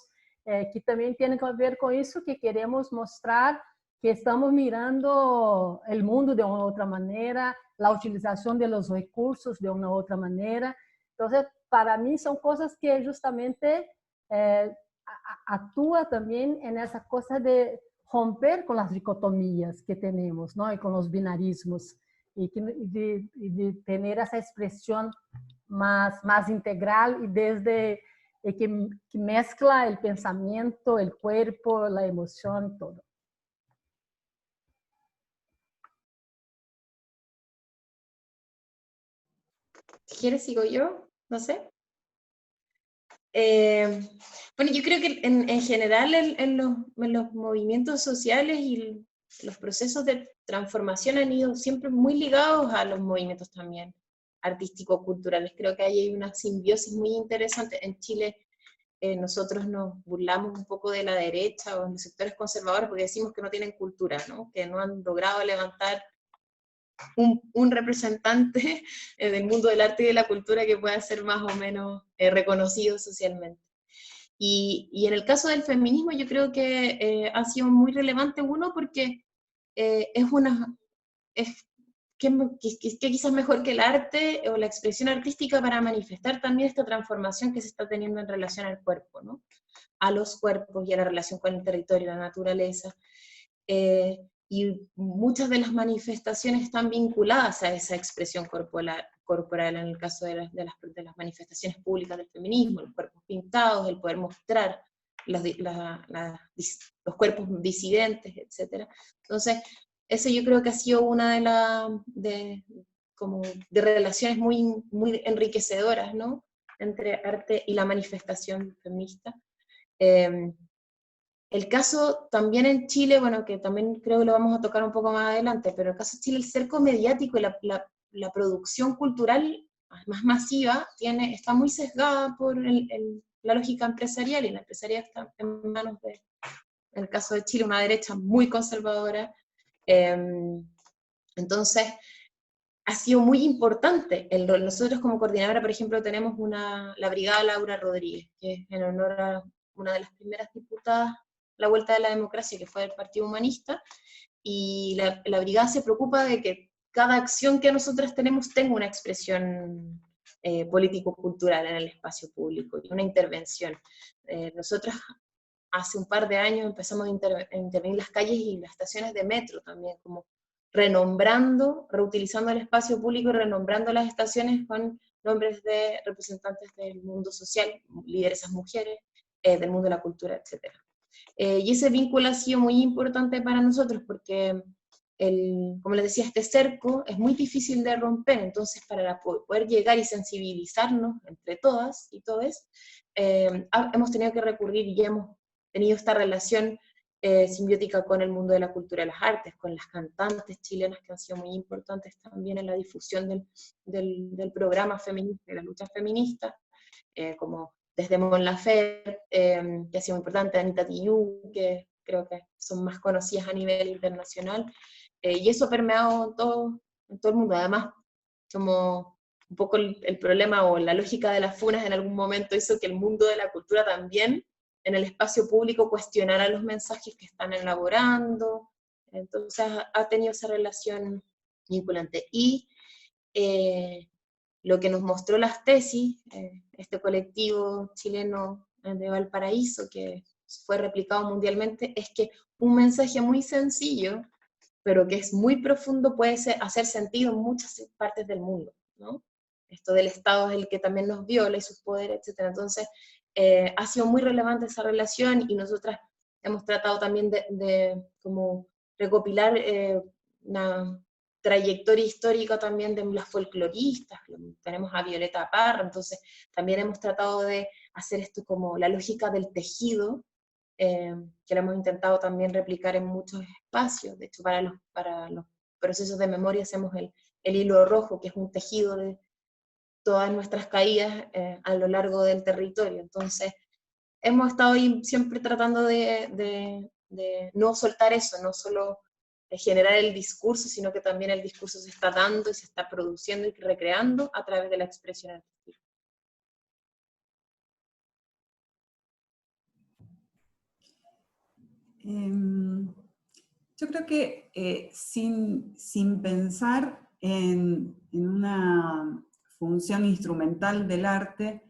que también tiene que ver con eso, que queremos mostrar que estamos mirando el mundo de una otra manera, la utilización de los recursos de una otra manera. Entonces, para mí son cosas que justamente actúa también en esa cosa de romper con las dicotomías que tenemos, ¿no? Y con los binarismos, y de tener esa expresión más integral y desde que mezcla el pensamiento, el cuerpo, la emoción, todo. Si quieres, sigo yo, no sé. Bueno, yo creo que en general en los movimientos sociales y los procesos de transformación han ido siempre muy ligados a los movimientos también artístico-culturales. Creo que ahí hay una simbiosis muy interesante. En Chile nosotros nos burlamos un poco de la derecha o de los sectores conservadores porque decimos que no tienen cultura, ¿no? Que no han logrado levantar un representante del mundo del arte y de la cultura que pueda ser más o menos reconocido socialmente. Y en el caso del feminismo yo creo que ha sido muy relevante, uno, porque que quizás mejor que el arte o la expresión artística para manifestar también esta transformación que se está teniendo en relación al cuerpo, ¿no? A los cuerpos y a la relación con el territorio y la naturaleza. Y muchas de las manifestaciones están vinculadas a esa expresión corporal en el caso de las manifestaciones públicas del feminismo, los cuerpos pintados, el poder mostrar los cuerpos disidentes, etc. Entonces, eso yo creo que ha sido una de relaciones muy, muy enriquecedoras, ¿no? Entre arte y la manifestación feminista. El caso también en Chile, bueno, que también creo que lo vamos a tocar un poco más adelante, pero el caso de Chile, el cerco mediático y la producción cultural más masiva está muy sesgada por la lógica empresarial, y la empresarial está en manos de, en el caso de Chile, una derecha muy conservadora. Entonces, ha sido muy importante el rol. Nosotros como coordinadora, por ejemplo, tenemos la Brigada Laura Rodríguez, que es en honor a una de las primeras diputadas la vuelta de la democracia, que fue del Partido Humanista, y la brigada se preocupa de que cada acción que nosotras tenemos tenga una expresión político-cultural en el espacio público, y una intervención. Nosotras hace un par de años empezamos a intervenir las calles y las estaciones de metro también, como reutilizando el espacio público y renombrando las estaciones con nombres de representantes del mundo social, lideresas mujeres, del mundo de la cultura, etc. Y ese vínculo ha sido muy importante para nosotros porque, como les decía, este cerco es muy difícil de romper. Entonces para poder llegar y sensibilizarnos entre todas y todos, hemos tenido que recurrir y hemos tenido esta relación simbiótica con el mundo de la cultura y las artes, con las cantantes chilenas que han sido muy importantes también en la difusión del programa feminista, de la lucha feminista, como desde Mon Laferte, que ha sido muy importante, Anita Tijoux, que creo que son más conocidas a nivel internacional, y eso ha permeado en todo el mundo. Además, como un poco el problema o la lógica de las funas en algún momento hizo que el mundo de la cultura también, en el espacio público, cuestionara los mensajes que están elaborando. Entonces ha tenido esa relación vinculante. Y lo que nos mostró las tesis, este colectivo chileno de Valparaíso, que fue replicado mundialmente, es que un mensaje muy sencillo, pero que es muy profundo, puede hacer sentido en muchas partes del mundo, ¿no? Esto del Estado es el que también nos viola y sus poderes, etc. Entonces, ha sido muy relevante esa relación, y nosotras hemos tratado también de como recopilar una trayectoria histórica también de las folcloristas. Tenemos a Violeta Parra, entonces también hemos tratado de hacer esto como la lógica del tejido, que lo hemos intentado también replicar en muchos espacios. De hecho, para los procesos de memoria hacemos el hilo rojo, que es un tejido de todas nuestras caídas a lo largo del territorio. Entonces, hemos estado ahí siempre tratando de no soltar eso, no solo de generar el discurso, sino que también el discurso se está dando y se está produciendo y recreando a través de la expresión artística. Yo creo que sin pensar en una función instrumental del arte,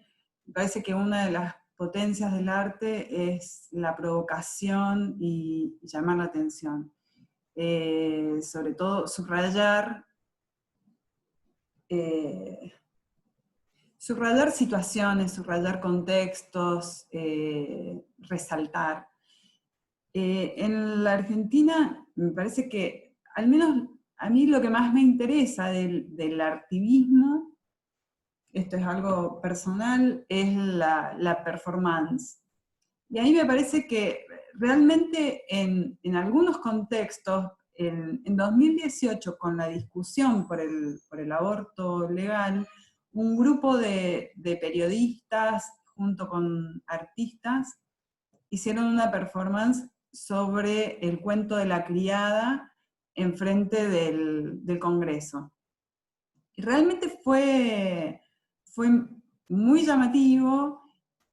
me parece que una de las potencias del arte es la provocación y llamar la atención. Sobre todo subrayar situaciones, subrayar contextos, resaltar. En la Argentina me parece que, al menos a mí lo que más me interesa del artivismo, esto es algo personal, es la performance. Y ahí me parece que realmente en algunos contextos, en 2018, con la discusión por el aborto legal, un grupo de periodistas junto con artistas hicieron una performance sobre el cuento de la criada enfrente del Congreso. Y realmente fue muy llamativo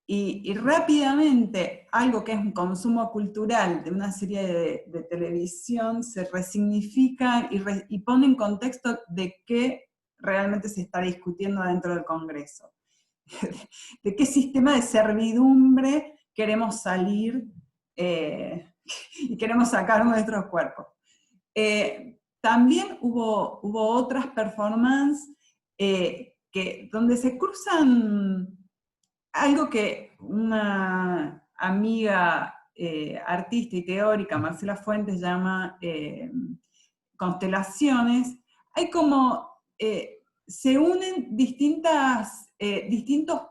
y rápidamente algo que es un consumo cultural de una serie de televisión se resignifica y pone en contexto de qué realmente se está discutiendo dentro del Congreso. De qué sistema de servidumbre queremos salir y queremos sacar nuestros cuerpos. También hubo otras performances donde se cruzan algo que una amiga artista y teórica, Marcela Fuentes, llama constelaciones. Hay como, se unen distintos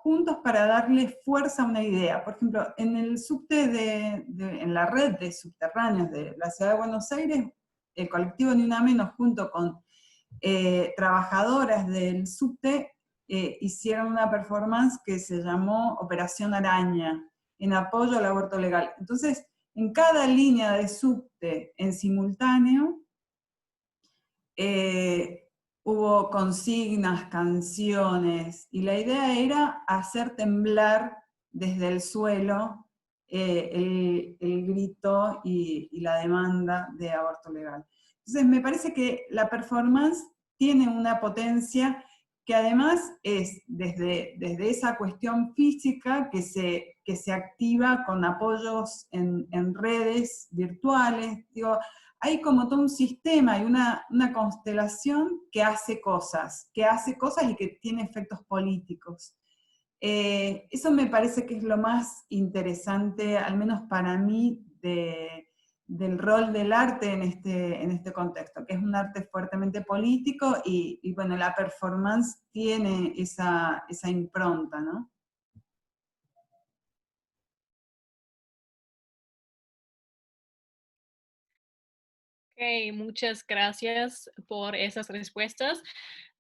puntos para darle fuerza a una idea. Por ejemplo, en el subte en la red de subterráneos de la Ciudad de Buenos Aires, el colectivo Ni Una Menos, junto con trabajadoras del subte, hicieron una performance que se llamó Operación Araña, en apoyo al aborto legal. Entonces, en cada línea de subte en simultáneo, hubo consignas, canciones, y la idea era hacer temblar desde el suelo el grito y la demanda de aborto legal. Entonces me parece que la performance tiene una potencia que además es desde esa cuestión física que se activa con apoyos en redes virtuales. Digo, hay como todo un sistema y una constelación que hace cosas y que tiene efectos políticos. Eso me parece que es lo más interesante, al menos para mí, del rol del arte en este contexto, que es un arte fuertemente político y bueno, la performance tiene esa impronta, ¿no? Ok, muchas gracias por esas respuestas.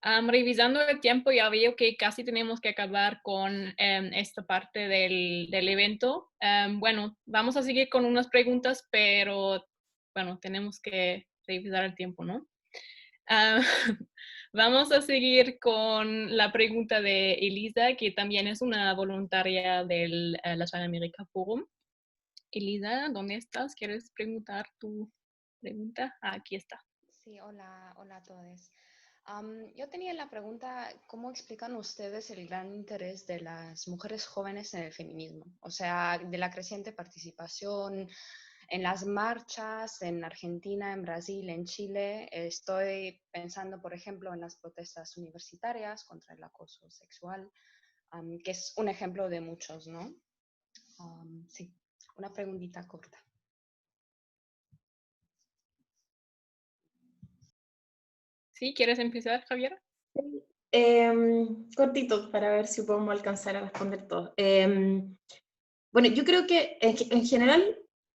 Revisando el tiempo, ya veo que casi tenemos que acabar con esta parte del evento. Bueno, vamos a seguir con unas preguntas, pero bueno, tenemos que revisar el tiempo, ¿no? Vamos a seguir con la pregunta de Elisa, que también es una voluntaria del Latinoamérica Forum. Elisa, ¿dónde estás? ¿Quieres preguntar tu pregunta? Aquí está. Sí, hola a todos. Yo tenía la pregunta, ¿cómo explican ustedes el gran interés de las mujeres jóvenes en el feminismo? O sea, de la creciente participación en las marchas en Argentina, en Brasil, en Chile. Estoy pensando, por ejemplo, en las protestas universitarias contra el acoso sexual, que es un ejemplo de muchos, ¿no? Sí, una preguntita corta. ¿Sí? ¿Quieres empezar, Javier? Cortito, para ver si podemos alcanzar a responder todo. Bueno, yo creo que en general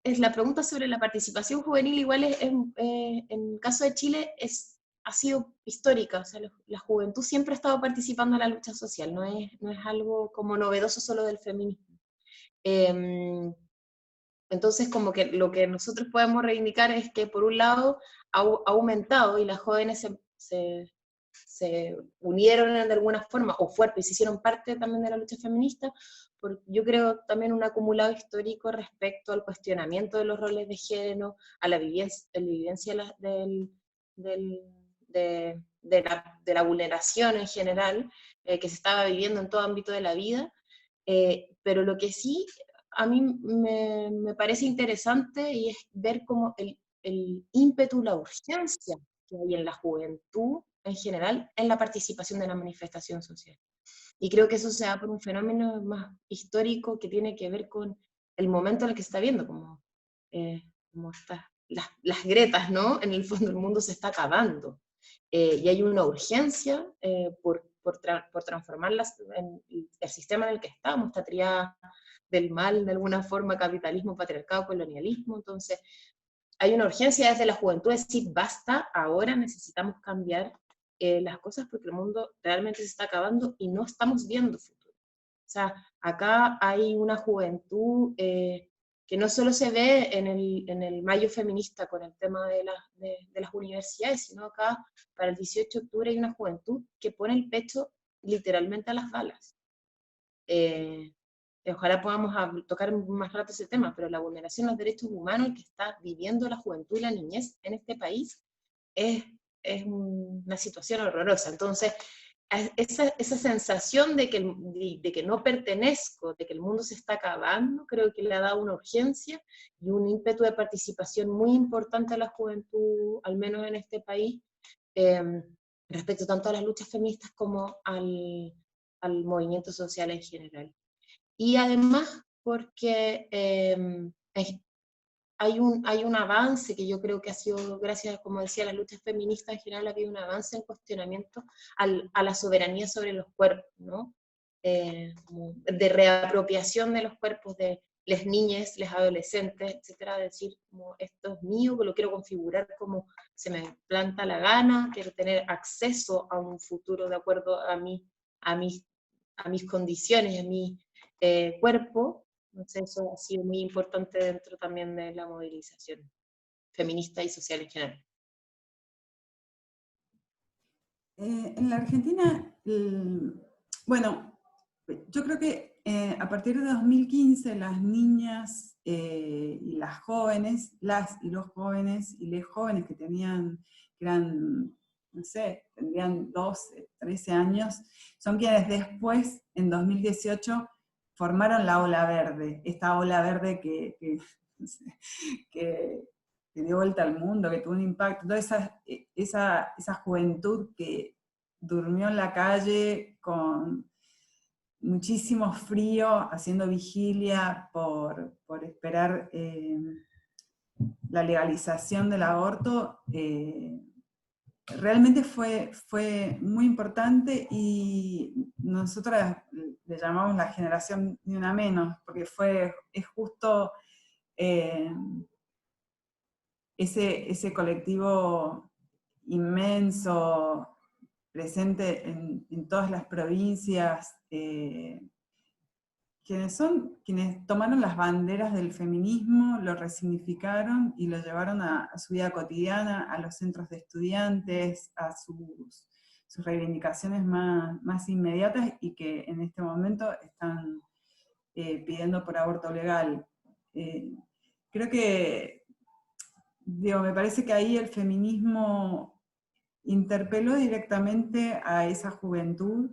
la pregunta sobre la participación juvenil igual en el caso de Chile ha sido histórica, o sea, la juventud siempre ha estado participando en la lucha social, no es algo como novedoso solo del feminismo. Entonces, como que lo que nosotros podemos reivindicar es que, por un lado, ha aumentado y las jóvenes se unieron de alguna forma, o se hicieron parte también de la lucha feminista, porque yo creo también un acumulado histórico respecto al cuestionamiento de los roles de género, a la vivencia de la vulneración en general, que se estaba viviendo en todo ámbito de la vida, pero lo que sí a mí me parece interesante y es ver cómo el ímpetu, la urgencia que hay en la juventud en general en la participación de la manifestación social. Y creo que eso se da por un fenómeno más histórico que tiene que ver con el momento en el que se está viendo, como las gretas, ¿no? En el fondo el mundo se está acabando. Y hay una urgencia por transformar el sistema en el que estamos, esta triada del mal, de alguna forma, capitalismo, patriarcado, colonialismo. Entonces, hay una urgencia desde la juventud de decir, basta, ahora necesitamos cambiar las cosas porque el mundo realmente se está acabando y no estamos viendo futuro. O sea, acá hay una juventud que no solo se ve en el mayo feminista con el tema de las universidades, sino acá para el 18 de octubre hay una juventud que pone el pecho literalmente a las balas. Ojalá podamos tocar más rato ese tema, pero la vulneración de los derechos humanos que está viviendo la juventud y la niñez en este país es una situación horrorosa. Entonces, esa sensación de que no pertenezco, de que el mundo se está acabando, creo que le ha dado una urgencia y un ímpetu de participación muy importante a la juventud, al menos en este país, respecto tanto a las luchas feministas como al movimiento social en general. Y además porque hay un avance que yo creo que ha sido, gracias, como decía, a las luchas feministas en general, ha habido un avance en cuestionamiento a la soberanía sobre los cuerpos, ¿no? De reapropiación de los cuerpos de las niñas, los adolescentes, etcétera, decir, como, esto es mío, que lo quiero configurar como se me planta la gana, quiero tener acceso a un futuro de acuerdo a mis condiciones, a mi cuerpo. Entonces eso ha sido muy importante dentro también de la movilización feminista y social en general. En la Argentina, bueno, yo creo que a partir de 2015 las niñas y las jóvenes, las y los jóvenes y les jóvenes que eran, no sé, tendrían 12, 13 años, son quienes después, en 2018, formaron la Ola Verde, esta Ola Verde que dio vuelta al mundo, que tuvo un impacto, toda esa juventud que durmió en la calle con muchísimo frío, haciendo vigilia por esperar la legalización del aborto, realmente fue muy importante y nosotras le llamamos la generación Ni Una Menos, porque es justo ese colectivo inmenso, presente en todas las provincias, quienes tomaron las banderas del feminismo, lo resignificaron y lo llevaron a su vida cotidiana, a los centros de estudiantes, a sus reivindicaciones más inmediatas y que en este momento están pidiendo por aborto legal. Creo que, me parece que ahí el feminismo interpeló directamente a esa juventud,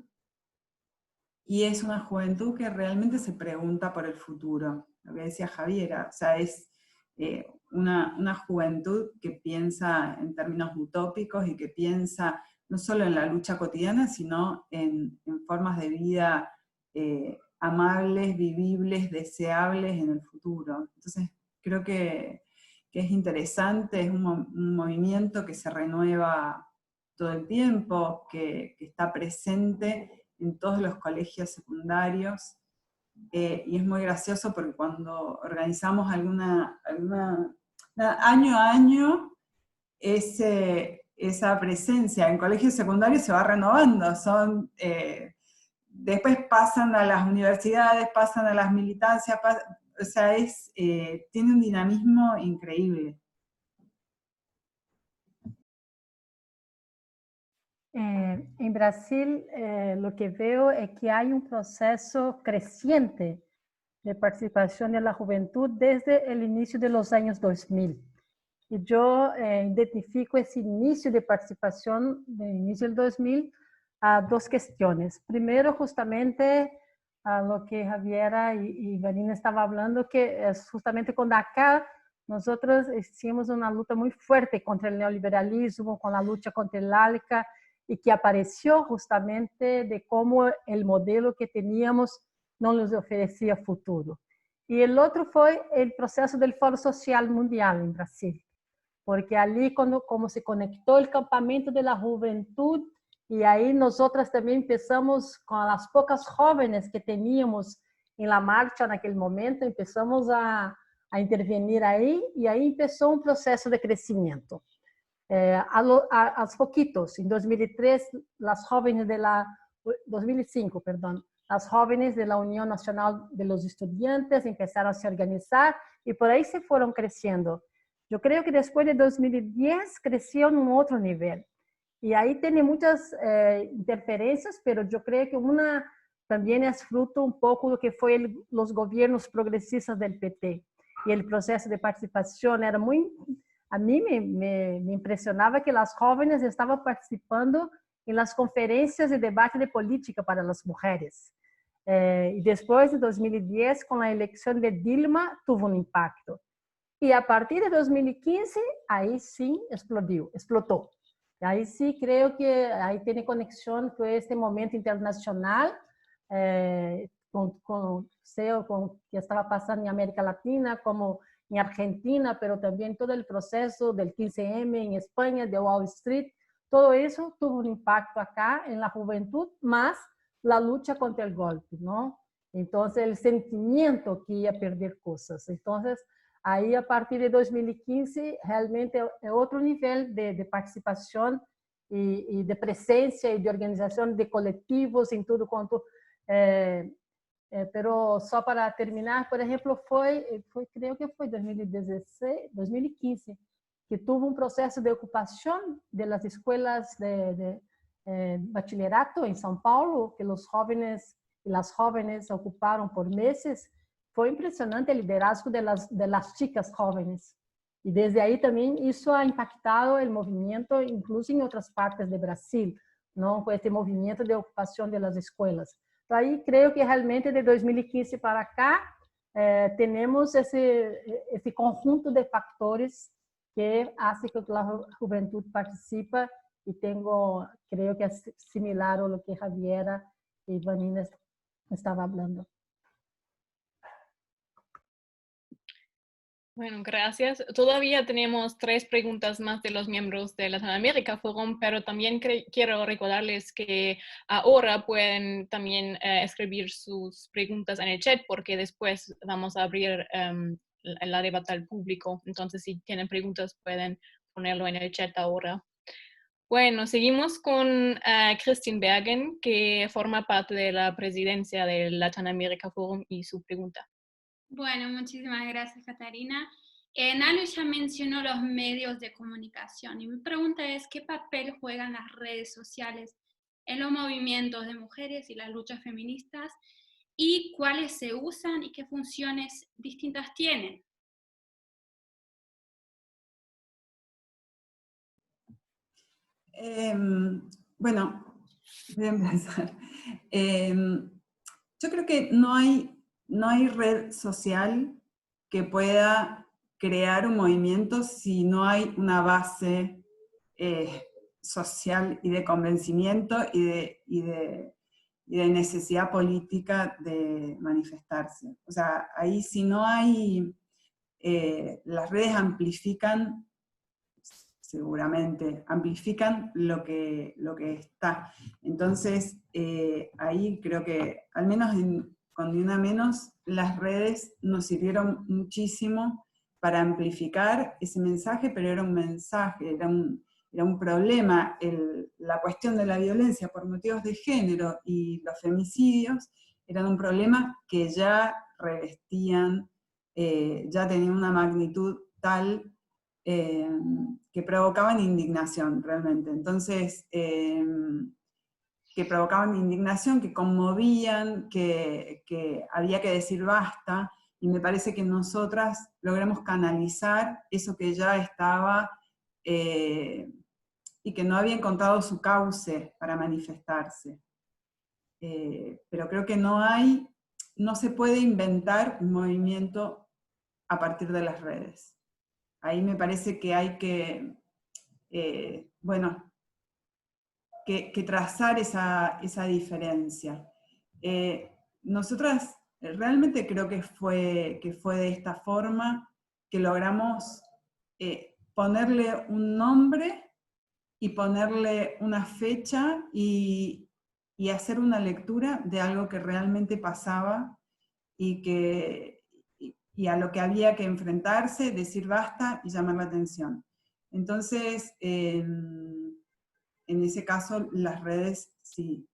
y es una juventud que realmente se pregunta por el futuro, lo que decía Javiera, o sea, es una juventud que piensa en términos utópicos y que piensa no solo en la lucha cotidiana, sino en formas de vida amables, vivibles, deseables en el futuro. Entonces, creo que es interesante, es un movimiento que se renueva todo el tiempo, que está presente en todos los colegios secundarios, y es muy gracioso porque cuando organizamos año a año, esa presencia en colegios secundarios se va renovando, son después pasan a las universidades, pasan a las militancias, o sea, tiene un dinamismo increíble. En Brasil, lo que veo es que hay un proceso creciente de participación de la juventud desde el inicio de los años 2000. Y yo identifico ese inicio de participación, del inicio del 2000, a dos cuestiones. Primero, justamente a lo que Javiera y Vanina estaban hablando, que es justamente cuando acá nosotros hicimos una lucha muy fuerte contra el neoliberalismo, con la lucha contra el ALCA, y que apareció justamente de cómo el modelo que teníamos no nos ofrecía futuro. Y el otro fue el proceso del Foro Social Mundial en Brasil, porque allí como se conectó el campamento de la juventud, y ahí nosotras también empezamos con las pocas jóvenes que teníamos en la marcha en aquel momento, empezamos a intervenir ahí, y ahí empezó un proceso de crecimiento. A poquitos, en 2003, las jóvenes de la 2005, perdón, las jóvenes de la Unión Nacional de los Estudiantes empezaron a se organizar y por ahí se fueron creciendo. Yo creo que después de 2010 creció en un otro nivel. Y ahí tiene muchas interferencias, pero yo creo que una también es fruto un poco de lo que fue los gobiernos progresistas del PT. Y el proceso de participación era muy... A mí me impresionaba que las jóvenes estaban participando en las conferencias de debate de política para las mujeres. Y después de 2010, con la elección de Dilma, tuvo un impacto. Y a partir de 2015, ahí sí explotó. Ahí sí creo que ahí tiene conexión con este momento internacional, con que estaba pasando en América Latina, como en Argentina, pero también todo el proceso del 15M en España, de Wall Street. Todo eso tuvo un impacto acá en la juventud, más la lucha contra el golpe, ¿no? Entonces, el sentimiento que iba a perder cosas. Entonces, ahí a partir de 2015, realmente es otro nivel de participación y de presencia y de organización de colectivos en todo cuanto... pero só para terminar, por ejemplo, creo que foi 2015, que tuvo un proceso de ocupación de las escuelas de bachillerato en São Paulo, que los jóvenes y las jóvenes ocuparon por meses. Fue impresionante el liderazgo de las chicas jóvenes. Y desde ahí también eso ha impactado el movimiento, incluso en otras partes de Brasil, ¿no? Con este movimiento de ocupación de las escuelas. Aí creio que realmente de 2015 para cá temos esse conjunto de factores que fazem que a juventude participe e creio que é similar a lo que Javiera e Vanina estavam falando. Bueno, gracias. Todavía tenemos 3 preguntas más de los miembros de Latinoamérica Forum, pero también quiero recordarles que ahora pueden también escribir sus preguntas en el chat, porque después vamos a abrir la debate al público. Entonces, si tienen preguntas, pueden ponerlo en el chat ahora. Bueno, seguimos con Christine Bergen, que forma parte de la presidencia del Latinoamérica Forum, y su pregunta. Bueno, muchísimas gracias, Catarina. Nalu ya mencionó los medios de comunicación y mi pregunta es, ¿qué papel juegan las redes sociales en los movimientos de mujeres y las luchas feministas? ¿Y cuáles se usan y qué funciones distintas tienen? Bueno, voy a empezar. Yo creo que no hay red social que pueda crear un movimiento si no hay una base social y de convencimiento y de necesidad política de manifestarse. O sea, ahí si no hay, las redes amplifican, seguramente, amplifican lo que está. Entonces, ahí creo que, al menos con Ni Una Menos, las redes nos sirvieron muchísimo para amplificar ese mensaje, pero era un mensaje, era un problema la cuestión de la violencia por motivos de género y los femicidios, eran un problema que ya revestían, ya tenían una magnitud tal que provocaban indignación realmente. Entonces, que provocaban indignación, que conmovían, que había que decir basta, y me parece que nosotras logramos canalizar eso que ya estaba y que no había encontrado su cauce para manifestarse. Pero creo que no se puede inventar un movimiento a partir de las redes. Ahí me parece que hay que, que trazar esa diferencia. Nosotras realmente creo que fue de esta forma que logramos ponerle un nombre y ponerle una fecha y hacer una lectura de algo que realmente pasaba y a lo que había que enfrentarse, decir basta y llamar la atención. Entonces, en ese caso, las redes, sí,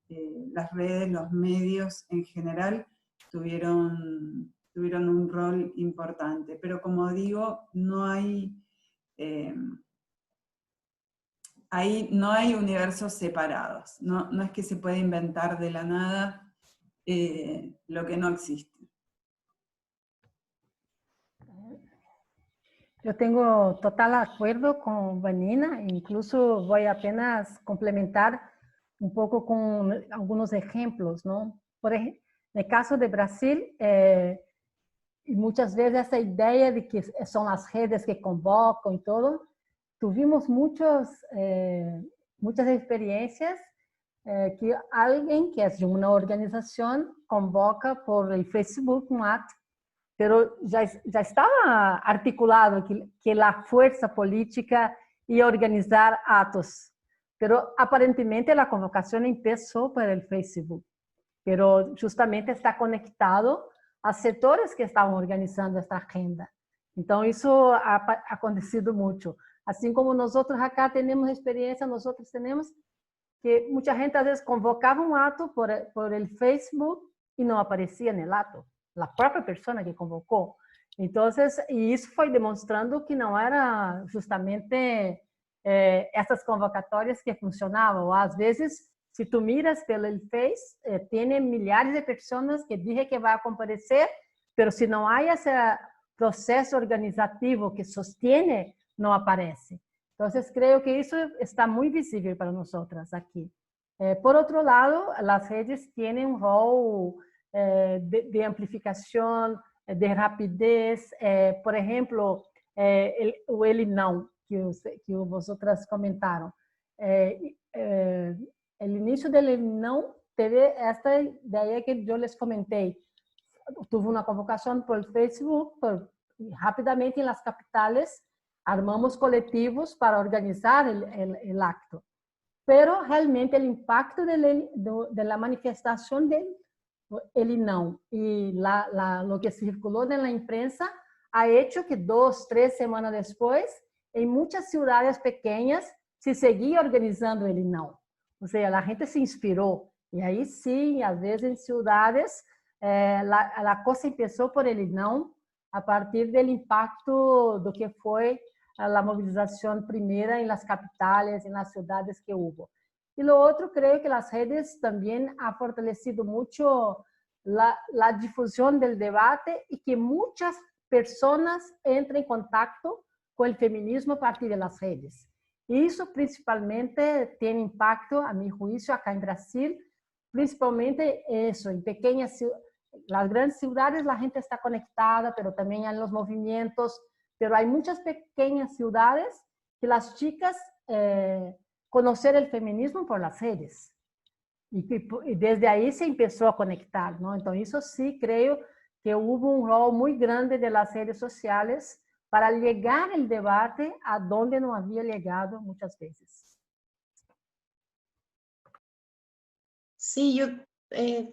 las redes, los medios en general tuvieron un rol importante. Pero como digo, ahí no hay universos separados. No es que se pueda inventar de la nada lo que no existe. Yo tengo total acuerdo con Vanina, incluso voy a apenas complementar un poco con algunos ejemplos, ¿no? Por ejemplo, en el caso de Brasil, muchas veces esa idea de que son las redes que convocan y todo, tuvimos muchas experiencias que alguien que es de una organización convoca por el Facebook un acto, pero ya estaba articulado que la fuerza política iba a organizar actos. Pero aparentemente la convocación empezó por el Facebook, pero justamente está conectado a setores que estaban organizando esta agenda. Entonces eso ha acontecido mucho. Así como nosotros acá tenemos experiencia, nosotros tenemos que mucha gente a veces convocaba un acto por el Facebook y no aparecía en el acto. La própria pessoa que convocou. Então, e isso foi demonstrando que não era justamente essas convocatórias que funcionavam. Às vezes, se tu miras pelo Face, tem milhares de pessoas que dizem que vai comparecer, mas se não há esse processo organizativo que sostiene, não aparece. Então, creio que isso está muito visível para nós aqui. Por outro lado, as redes têm um rol de amplificação, de rapidez. Por exemplo, o ele não, que vocês comentaram. O início do ele não teve esta ideia que eu les comentei. Tuve uma convocação por Facebook, rapidamente nas capitais, armamos coletivos para organizar o acto. Pero realmente o impacto da manifestação dele ele não. E lo que circulou na imprensa ha hecho que 2, 3 semanas depois, em muitas cidades pequenas, se seguia organizando ele não. Ou seja, a gente se inspirou. E aí sim, às vezes em cidades, a coisa começou por ele não, a partir do impacto do que foi a mobilização primeira em las capitales, em las cidades que houve. Y lo otro, creo que las redes también han fortalecido mucho la difusión del debate y que muchas personas entren en contacto con el feminismo a partir de las redes. Y eso principalmente tiene impacto, a mi juicio, acá en Brasil, principalmente eso, en las grandes ciudades la gente está conectada, pero también en los movimientos, pero hay muchas pequeñas ciudades que las chicas conocer el feminismo por las redes. Y desde ahí se empezó a conectar, ¿no? Entonces, eso sí creo que hubo un rol muy grande de las redes sociales para llegar el debate a donde no había llegado muchas veces. Sí, yo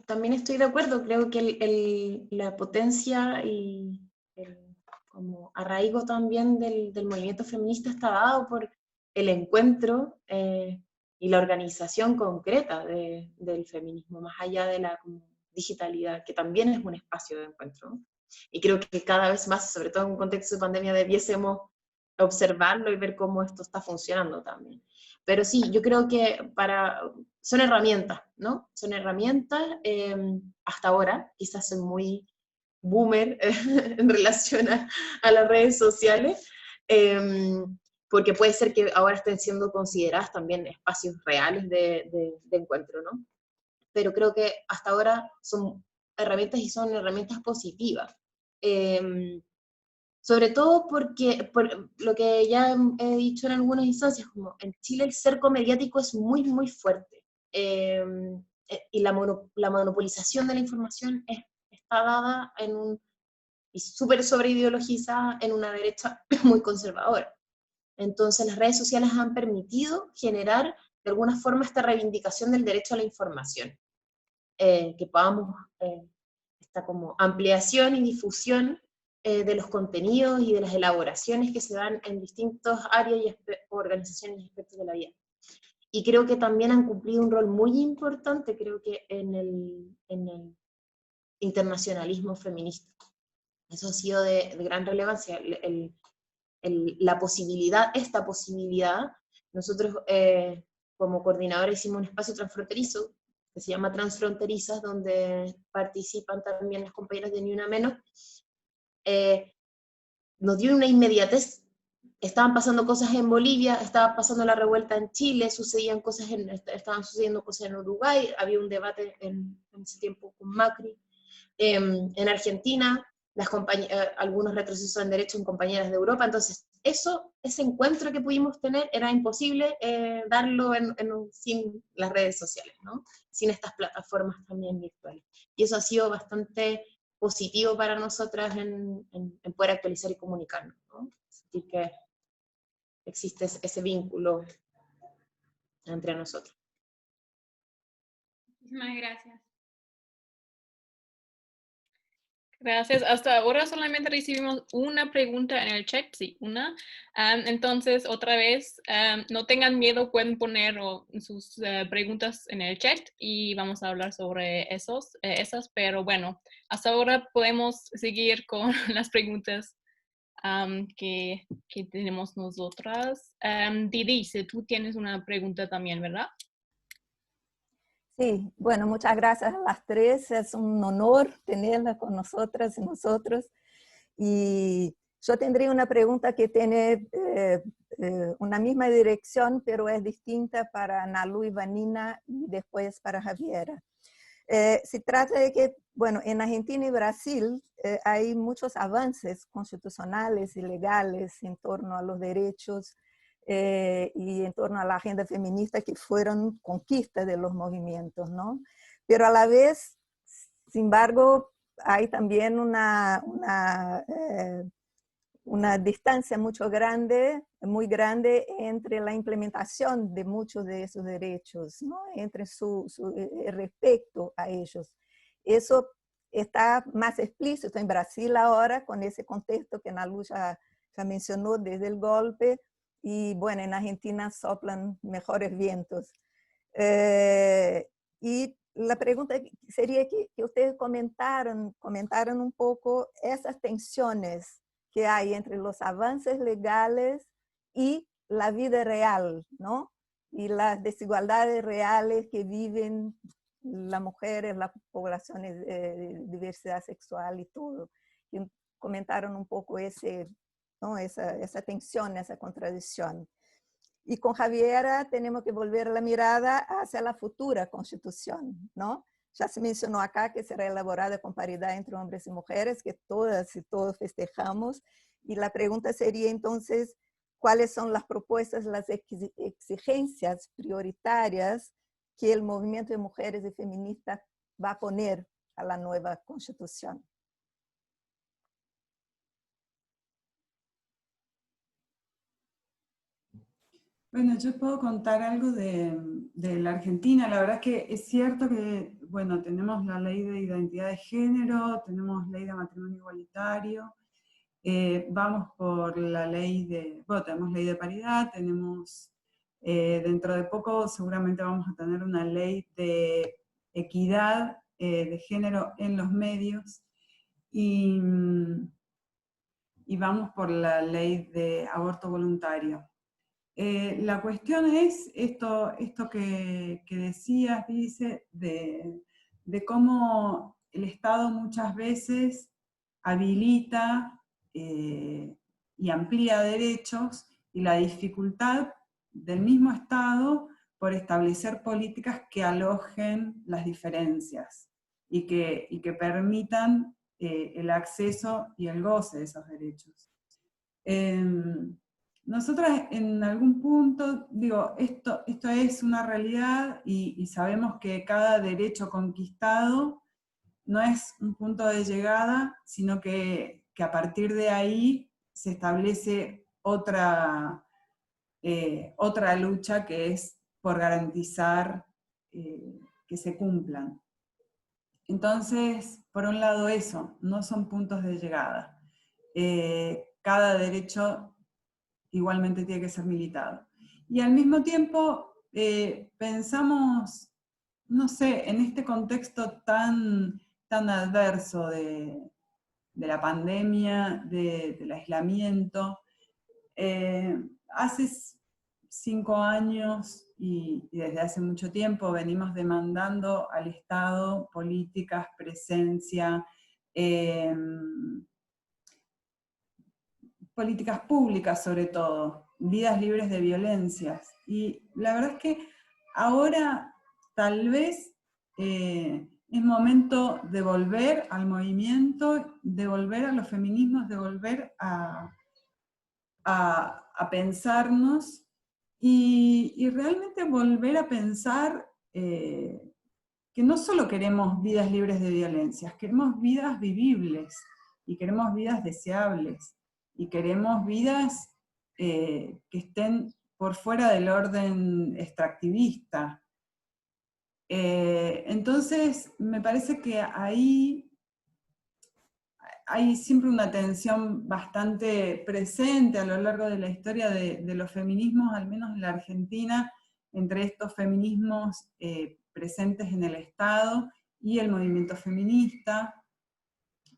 también estoy de acuerdo. Creo que la potencia y el como arraigo también del movimiento feminista está dado por el encuentro y la organización concreta del feminismo, más allá de la digitalidad, que también es un espacio de encuentro. Y creo que cada vez más, sobre todo en un contexto de pandemia, debiésemos observarlo y ver cómo esto está funcionando también. Pero sí, yo creo que son herramientas, ¿no? Son herramientas, hasta ahora, quizás soy muy boomer en relación a las redes sociales, porque puede ser que ahora estén siendo consideradas también espacios reales de encuentro, ¿no? Pero creo que hasta ahora son herramientas y son herramientas positivas. Sobre todo porque, por lo que ya he dicho en algunas instancias, como en Chile el cerco mediático es muy, muy fuerte. Y la monopolización de la información está dada y súper sobreideologizada en una derecha muy conservadora. Entonces las redes sociales han permitido generar de alguna forma esta reivindicación del derecho a la información. Que podamos, esta como ampliación y difusión de los contenidos y de las elaboraciones que se dan en distintas áreas y organizaciones y aspectos de la vida. Y creo que también han cumplido un rol muy importante, creo que en el internacionalismo feminista. Eso ha sido de gran relevancia, esta posibilidad. Nosotros como coordinadora hicimos un espacio transfronterizo que se llama Transfronterizas, donde participan también las compañeras de Ni Una Menos. Nos dio una inmediatez. Estaban pasando cosas en Bolivia, estaba pasando la revuelta en Chile, estaban sucediendo cosas en Uruguay, había un debate en ese tiempo con Macri. En Argentina, algunos retrocesos en derecho en compañeras de Europa, entonces ese encuentro que pudimos tener era imposible darlo sin las redes sociales, ¿no? Sin estas plataformas también virtuales. Y eso ha sido bastante positivo para nosotras en poder actualizar y comunicarnos, ¿no? Sentir que existe ese vínculo entre nosotros. Muchísimas gracias. Gracias. Hasta ahora solamente recibimos una pregunta en el chat, sí, una. Entonces, otra vez, no tengan miedo, pueden poner sus preguntas en el chat y vamos a hablar sobre esas, pero bueno, hasta ahora podemos seguir con las preguntas que tenemos nosotras. Didi, tú tienes una pregunta también, ¿verdad? Sí, bueno, muchas gracias a las tres. Es un honor tenerla con nosotras y nosotros. Y yo tendría una pregunta que tiene una misma dirección, pero es distinta para Nalu y Vanina y después para Javiera. Se trata de que, bueno, en Argentina y Brasil hay muchos avances constitucionales y legales en torno a los derechos y en torno a la agenda feminista que fueron conquistas de los movimientos, ¿no? Pero a la vez, sin embargo, hay también una distancia muy grande entre la implementación de muchos de esos derechos, ¿no? Entre su respecto a ellos. Eso está más explícito en Brasil ahora, con ese contexto que Nalu ya mencionó desde el golpe, y bueno, en Argentina soplan mejores vientos. Y la pregunta sería que ustedes comentaron un poco esas tensiones que hay entre los avances legales y la vida real, ¿no? Y las desigualdades reales que viven las mujeres, las poblaciones de diversidad sexual y todo. Y comentaron un poco ¿no? esa tensión, esa contradicción. Y con Javiera tenemos que volver la mirada hacia la futura constitución, ¿no? Ya se mencionó acá que será elaborada con paridad entre hombres y mujeres, que todas y todos festejamos. Y la pregunta sería entonces, ¿cuáles son las propuestas, las exigencias prioritarias que el movimiento de mujeres y feministas va a poner a la nueva constitución? Bueno, yo puedo contar algo de la Argentina. La verdad es que es cierto que, bueno, tenemos la ley de identidad de género, tenemos ley de matrimonio igualitario, vamos por la ley tenemos ley de paridad, tenemos, dentro de poco seguramente vamos a tener una ley de equidad de género en los medios, y vamos por la ley de aborto voluntario. La cuestión es esto que decías, dice, de cómo el Estado muchas veces habilita y amplía derechos, y la dificultad del mismo Estado por establecer políticas que alojen las diferencias y que permitan el acceso y el goce de esos derechos. Nosotras en algún punto, digo, esto es una realidad, y sabemos que cada derecho conquistado no es un punto de llegada, sino que a partir de ahí se establece otra lucha, que es por garantizar que se cumplan. Entonces, por un lado eso, no son puntos de llegada. Cada derecho igualmente tiene que ser militado. Y al mismo tiempo pensamos, no sé, en este contexto tan adverso de la pandemia, del aislamiento. Hace 5 años y desde hace mucho tiempo venimos demandando al Estado políticas, presencia, políticas públicas sobre todo, vidas libres de violencias. Y la verdad es que ahora tal vez es momento de volver al movimiento, de volver a los feminismos, de volver a pensarnos, y realmente volver a pensar que no solo queremos vidas libres de violencias, queremos vidas vivibles, y queremos vidas deseables, y queremos vidas que estén por fuera del orden extractivista. Entonces, me parece que ahí hay siempre una tensión bastante presente a lo largo de la historia de los feminismos, al menos en la Argentina, entre estos feminismos presentes en el Estado y el movimiento feminista,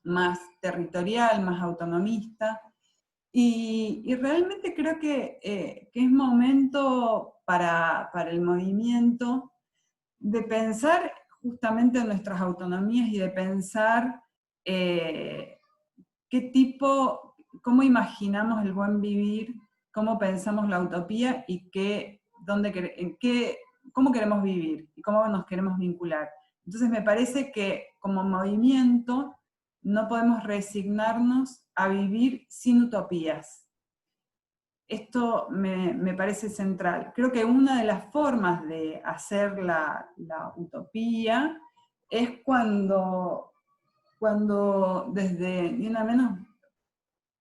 más territorial, más autonomista. Y realmente creo que es momento para el movimiento de pensar justamente en nuestras autonomías, y de pensar cómo imaginamos el buen vivir, cómo pensamos la utopía, y cómo queremos vivir y cómo nos queremos vincular. Entonces me parece que como movimiento no podemos resignarnos a vivir sin utopías. Esto me parece central. Creo que una de las formas de hacer la utopía es cuando desde Ni Una Menos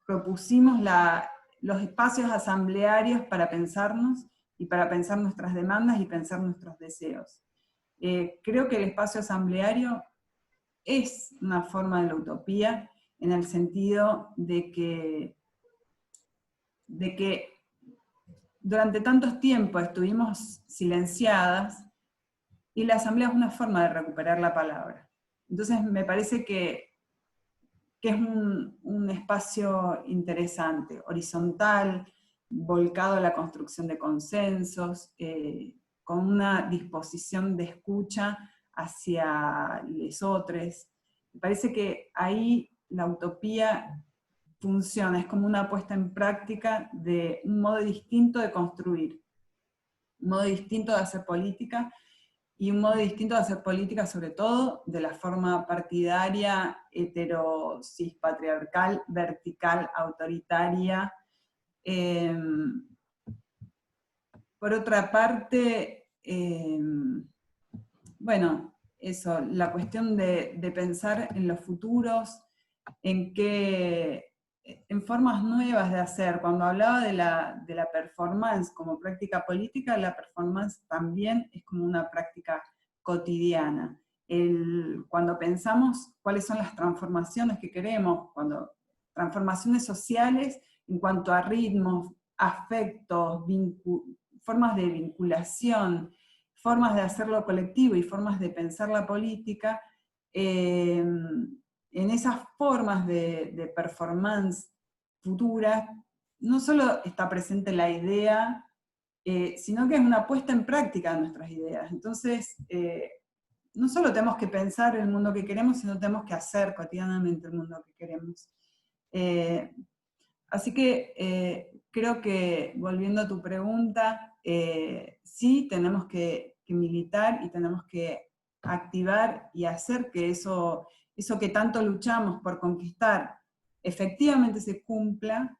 propusimos los espacios asamblearios para pensarnos, y para pensar nuestras demandas y pensar nuestros deseos. Creo que el espacio asambleario es una forma de la utopía, en el sentido de que durante tantos tiempos estuvimos silenciadas, y la asamblea es una forma de recuperar la palabra. Entonces me parece que es un espacio interesante, horizontal, volcado a la construcción de consensos, con una disposición de escucha hacia les otros. Me parece que ahí la utopía funciona, es como una puesta en práctica de un modo distinto de construir, un modo distinto de hacer política, y un modo distinto de hacer política, sobre todo de la forma partidaria, hetero, cis, patriarcal, vertical, autoritaria. Por otra parte, bueno, eso, la cuestión de pensar en los futuros, en formas nuevas de hacer. Cuando hablaba de la performance como práctica política, la performance también es como una práctica cotidiana. Cuando pensamos cuáles son las transformaciones que queremos, cuando transformaciones sociales en cuanto a ritmos, afectos, formas de vinculación, formas de hacerlo colectivo y formas de pensar la política, en esas formas de performance futuras, no solo está presente la idea, sino que es una puesta en práctica de nuestras ideas. Entonces, no solo tenemos que pensar el mundo que queremos, sino tenemos que hacer cotidianamente el mundo que queremos. Así que creo que, volviendo a tu pregunta, sí tenemos que militar y tenemos que activar y hacer que eso que tanto luchamos por conquistar efectivamente se cumpla,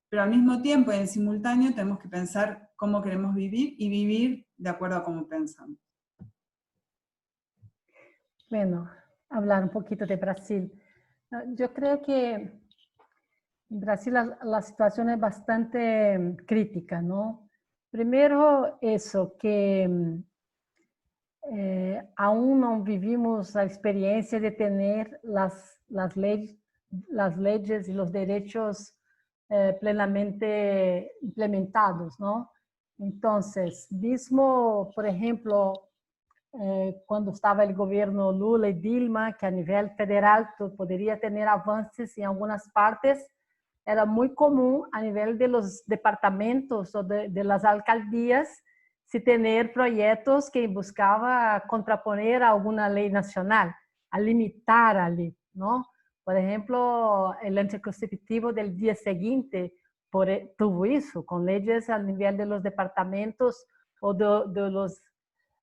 pero al mismo tiempo y en simultáneo tenemos que pensar cómo queremos vivir y vivir de acuerdo a cómo pensamos. Bueno, hablar un poquito de Brasil. Yo creo que en Brasil la situación es bastante crítica, ¿no? Primero eso, que aún no vivimos la experiencia de tener las leyes y los derechos plenamente implementados, ¿no? Entonces, mismo, por ejemplo, cuando estaba el gobierno Lula y Dilma, que a nivel federal podría tener avances en algunas partes, era muy común a nivel de los departamentos o de las alcaldías si tener proyectos que buscaba contraponer a alguna ley nacional, a limitar a ley, ¿no? Por ejemplo, el anticonceptivo del día siguiente tuvo eso, con leyes a nivel de los departamentos o de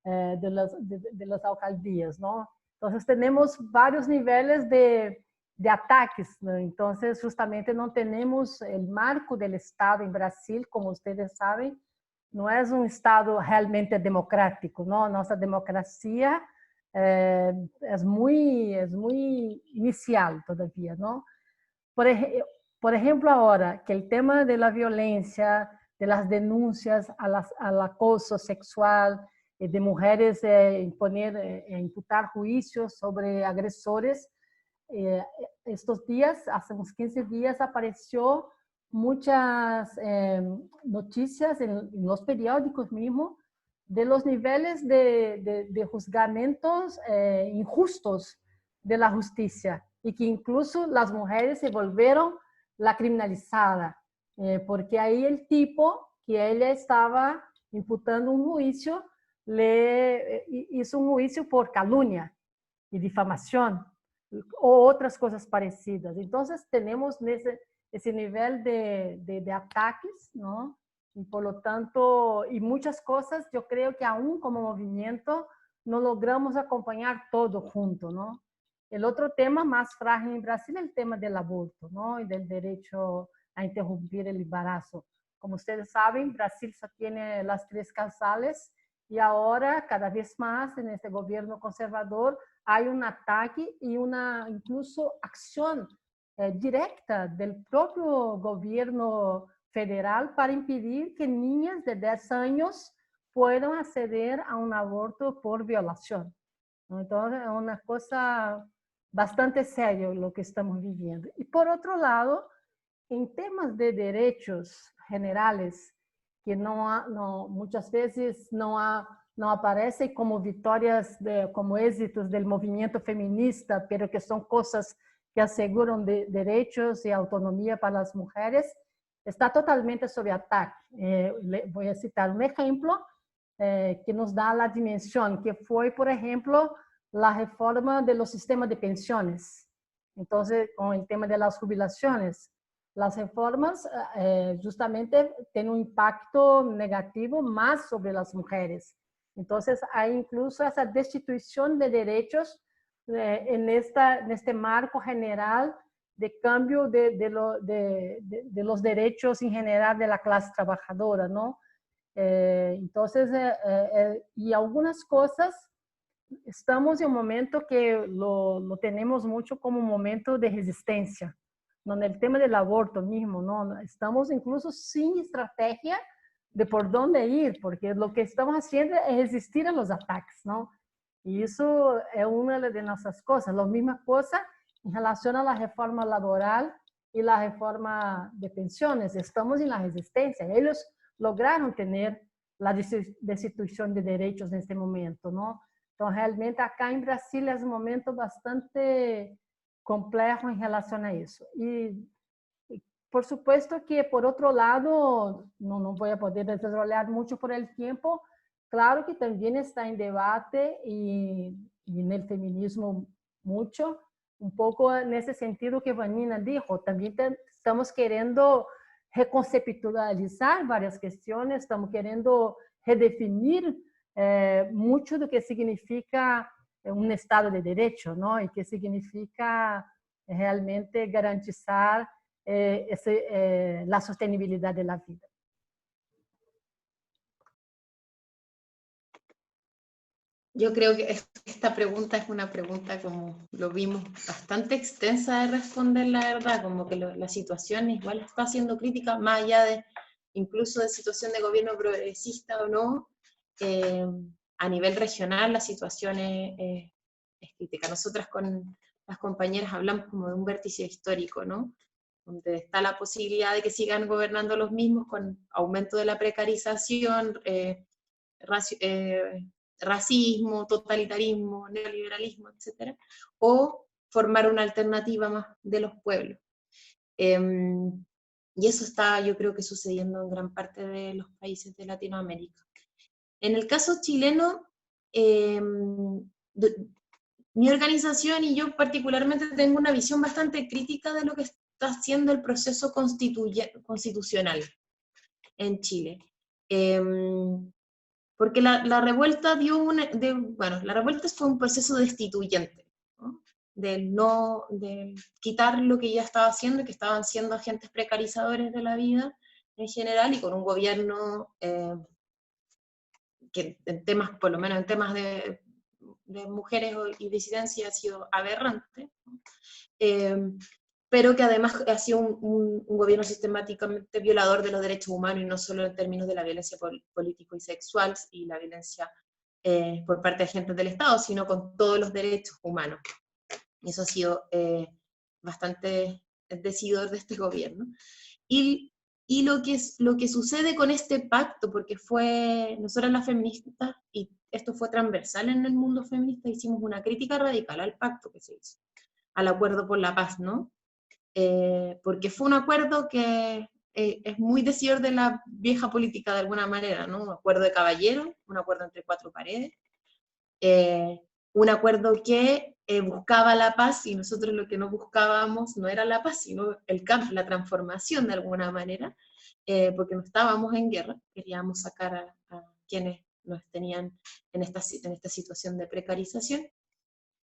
las alcaldías, ¿no? Entonces tenemos varios niveles de ataques, ¿no? Entonces justamente no tenemos el marco del Estado en Brasil, como ustedes saben, no es un Estado realmente democrático, ¿no? Nuestra democracia es muy inicial todavía, ¿no? Por ejemplo, ahora que el tema de la violencia, de las denuncias al acoso sexual, de mujeres imputar juicios sobre agresores, estos días, hace unos 15 días, apareció muchas noticias en los periódicos mismos de los niveles de juzgamientos injustos de la justicia y que incluso las mujeres se volvieron la criminalizada, porque ahí el tipo que ella estaba imputando un juicio le hizo un juicio por calumnia y difamación o otras cosas parecidas. Entonces tenemos ese nivel de ataques, ¿no? Y por lo tanto, y muchas cosas, yo creo que aún como movimiento no logramos acompañar todo junto, ¿no? El otro tema más frágil en Brasil es el tema del aborto, ¿no? Y del derecho a interrumpir el embarazo. Como ustedes saben, Brasil solo tiene las 3 causales y ahora, cada vez más, en este gobierno conservador, hay un ataque y una incluso acción directa del propio gobierno federal para impedir que niñas de 10 años puedan acceder a un aborto por violación. Entonces, es una cosa bastante seria lo que estamos viviendo. Y por otro lado, en temas de derechos generales, que muchas veces no aparecen como victorias, como éxitos del movimiento feminista, pero que son cosas que aseguran derechos y autonomía para las mujeres, está totalmente sob ataque. Voy a citar un ejemplo que nos da la dimensión, que fue, por ejemplo, la reforma de los sistemas de pensiones. Entonces, con el tema de las jubilaciones, las reformas justamente tienen un impacto negativo más sobre las mujeres. Entonces, hay incluso esa destitución de derechos en este marco general de cambio de los derechos en general de la clase trabajadora, ¿no? Entonces, y algunas cosas, estamos en un momento que lo tenemos mucho como un momento de resistencia, ¿no? En el tema del aborto mismo, ¿no? Estamos incluso sin estrategia de por dónde ir, porque lo que estamos haciendo es resistir a los ataques, ¿no? Y eso es una de nuestras cosas. La misma cosa en relación a la reforma laboral y la reforma de pensiones. Estamos en la resistencia. Ellos lograron tener la destituição de direitos neste momento, não? Então, realmente, acá em Brasil é um momento bastante complexo em relação a isso. E por supuesto que, por outro lado, não vou poder desenvolver muito por el tempo, claro que também está em debate e no feminismo muito, um pouco nesse sentido que Vanina dijo, também estamos querendo reconceptualizar várias questões, estamos querendo redefinir muito do que significa Estado de Direito, não? E que significa realmente garantizar a sustentabilidade da vida. Yo creo que esta pregunta es una pregunta, como lo vimos, bastante extensa de responder, la verdad, como que la situación igual está siendo crítica, más allá de incluso de situación de gobierno progresista o no, a nivel regional la situación es crítica. Nosotras con las compañeras hablamos como de un vértice histórico, ¿no? Donde está la posibilidad de que sigan gobernando los mismos con aumento de la precarización, racismo, totalitarismo, neoliberalismo, etc. O formar una alternativa más de los pueblos. Y eso está, yo creo que sucediendo en gran parte de los países de Latinoamérica. En el caso chileno, mi organización y yo particularmente tengo una visión bastante crítica de lo que está haciendo el proceso constitucional en Chile. Porque la revuelta la revuelta fue un proceso destituyente, ¿no? De quitar lo que ya estaba haciendo, que estaban siendo agentes precarizadores de la vida en general, y con un gobierno que en temas, por lo menos en temas de mujeres y disidencia ha sido aberrante, ¿no? Pero que además ha sido un gobierno sistemáticamente violador de los derechos humanos, y no solo en términos de la violencia político y sexual y la violencia por parte de agentes del Estado, sino con todos los derechos humanos. Y eso ha sido bastante decidor de este gobierno. Y lo que sucede con este pacto, porque nosotras las feministas, y esto fue transversal en el mundo feminista, hicimos una crítica radical al pacto que se hizo, al acuerdo por la paz, ¿no? Porque fue un acuerdo que es muy decidor de la vieja política de alguna manera, ¿no? Un acuerdo de caballeros, un acuerdo entre cuatro paredes, un acuerdo que buscaba la paz, y nosotros lo que no buscábamos no era la paz, sino el cambio, la transformación de alguna manera, porque no estábamos en guerra, queríamos sacar a quienes nos tenían en esta situación de precarización.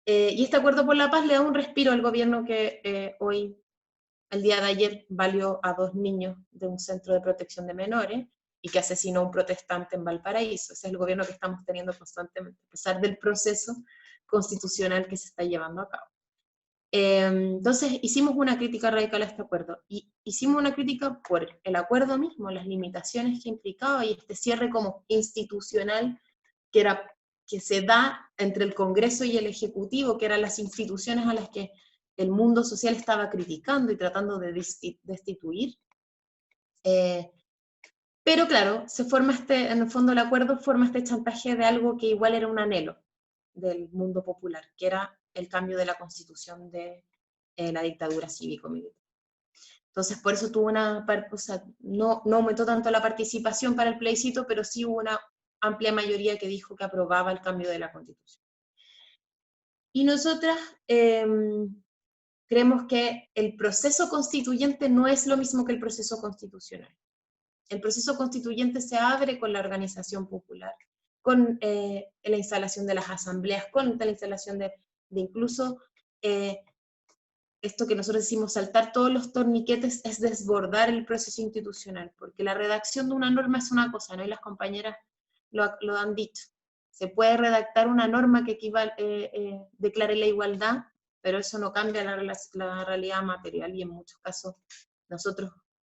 Y este acuerdo por la paz le da un respiro al gobierno que hoy, el día de ayer, valió a 2 niños de un centro de protección de menores y que asesinó a un protestante en Valparaíso. Ese es el gobierno que estamos teniendo constantemente, a pesar del proceso constitucional que se está llevando a cabo. Entonces hicimos una crítica radical a este acuerdo, y hicimos una crítica por el acuerdo mismo, las limitaciones que implicaba, y este cierre como institucional que se da entre el Congreso y el Ejecutivo, que eran las instituciones a las que el mundo social estaba criticando y tratando de destituir. Pero claro, en el fondo el acuerdo forma este chantaje de algo que igual era un anhelo del mundo popular, que era el cambio de la constitución de la dictadura cívico-militar. Entonces por eso tuvo no aumentó tanto la participación para el plebiscito, pero sí hubo una amplia mayoría que dijo que aprobaba el cambio de la constitución. Y nosotras creemos que el proceso constituyente no es lo mismo que el proceso constitucional. El proceso constituyente se abre con la organización popular, con la instalación de las asambleas, con la instalación de incluso esto que nosotros decimos saltar todos los torniquetes, es desbordar el proceso institucional, porque la redacción de una norma es una cosa, ¿no? Y las compañeras lo han dicho. Se puede redactar una norma que declare la igualdad, pero eso no cambia la realidad material, y en muchos casos nosotros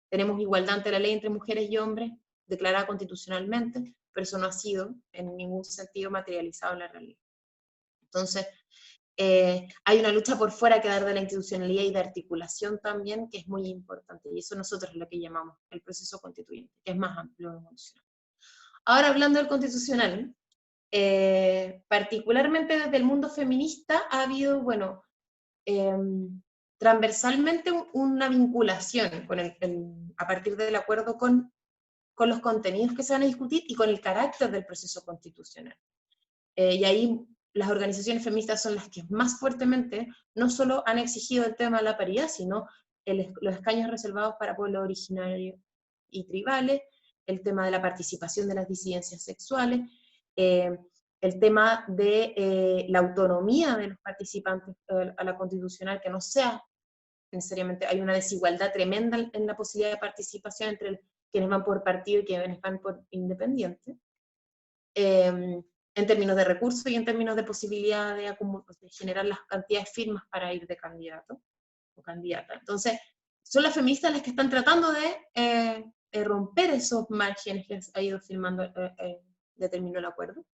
tenemos igualdad ante la ley entre mujeres y hombres, declarada constitucionalmente, pero eso no ha sido en ningún sentido materializado en la realidad. Entonces, Hay una lucha por fuera que dar de la institucionalidad y de articulación también, que es muy importante, y eso nosotros es lo que llamamos el proceso constituyente, que es más amplio y evolucionado. Ahora, hablando del constitucional, particularmente desde el mundo feminista ha habido, bueno, transversalmente una vinculación a partir del acuerdo con los contenidos que se van a discutir y con el carácter del proceso constitucional. Y ahí las organizaciones feministas son las que más fuertemente no solo han exigido el tema de la paridad, sino los escaños reservados para pueblos originarios y tribales, el tema de la participación de las disidencias sexuales, el tema de la autonomía de los participantes a la constitucional, que no sea necesariamente, hay una desigualdad tremenda en la posibilidad de participación entre quienes van por partido y quienes van por independiente, en términos de recursos y en términos de posibilidad de generar las cantidades de firmas para ir de candidato o candidata. Entonces, son las feministas las que están tratando de romper esos márgenes que ha ido firmando, determinó el acuerdo.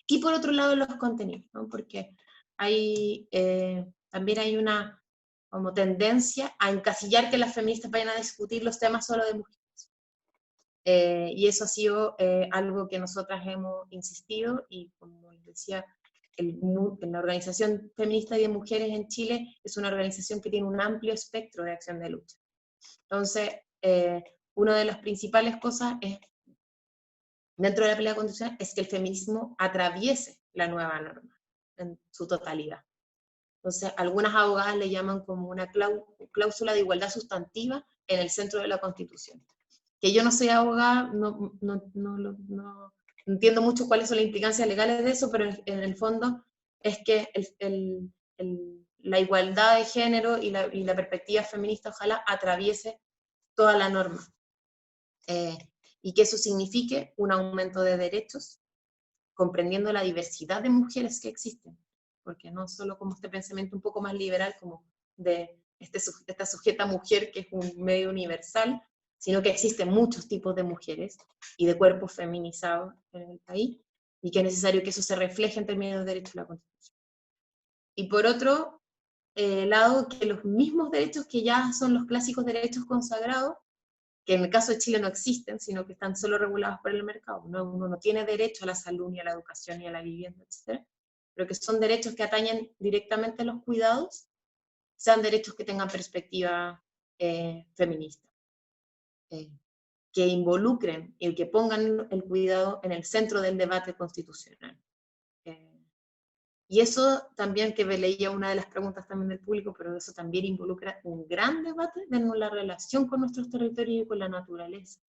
Y por otro lado, los contenidos, ¿no? Porque también hay una como tendencia a encasillar que las feministas vayan a discutir los temas solo de mujeres. Y eso ha sido algo que nosotras hemos insistido, y como les decía, la Organización Feminista de Mujeres en Chile es una organización que tiene un amplio espectro de acción de lucha. Entonces, una de las principales cosas dentro de la pelea constitucional es que el feminismo atraviese la nueva norma en su totalidad. Entonces, algunas abogadas le llaman como una cláusula de igualdad sustantiva en el centro de la Constitución. Que yo no soy abogada, no entiendo mucho cuáles son las implicancias legales de eso, pero en el fondo es que la igualdad de género y la perspectiva feminista ojalá atraviese toda la norma. Y que eso signifique un aumento de derechos, comprendiendo la diversidad de mujeres que existen, porque no solo como este pensamiento un poco más liberal, como de esta sujeta mujer que es un medio universal, sino que existen muchos tipos de mujeres y de cuerpos feminizados en el país, y que es necesario que eso se refleje en términos de derechos de la Constitución. Y por otro lado, que los mismos derechos que ya son los clásicos derechos consagrados, que en el caso de Chile no existen, sino que están solo regulados por el mercado, ¿no? Uno no tiene derecho a la salud, ni a la educación, ni a la vivienda, etc., pero que son derechos que atañen directamente a los cuidados, sean derechos que tengan perspectiva feminista. Que involucren y que pongan el cuidado en el centro del debate constitucional. Y eso también, que leía una de las preguntas también del público, pero eso también involucra un gran debate de la relación con nuestros territorios y con la naturaleza.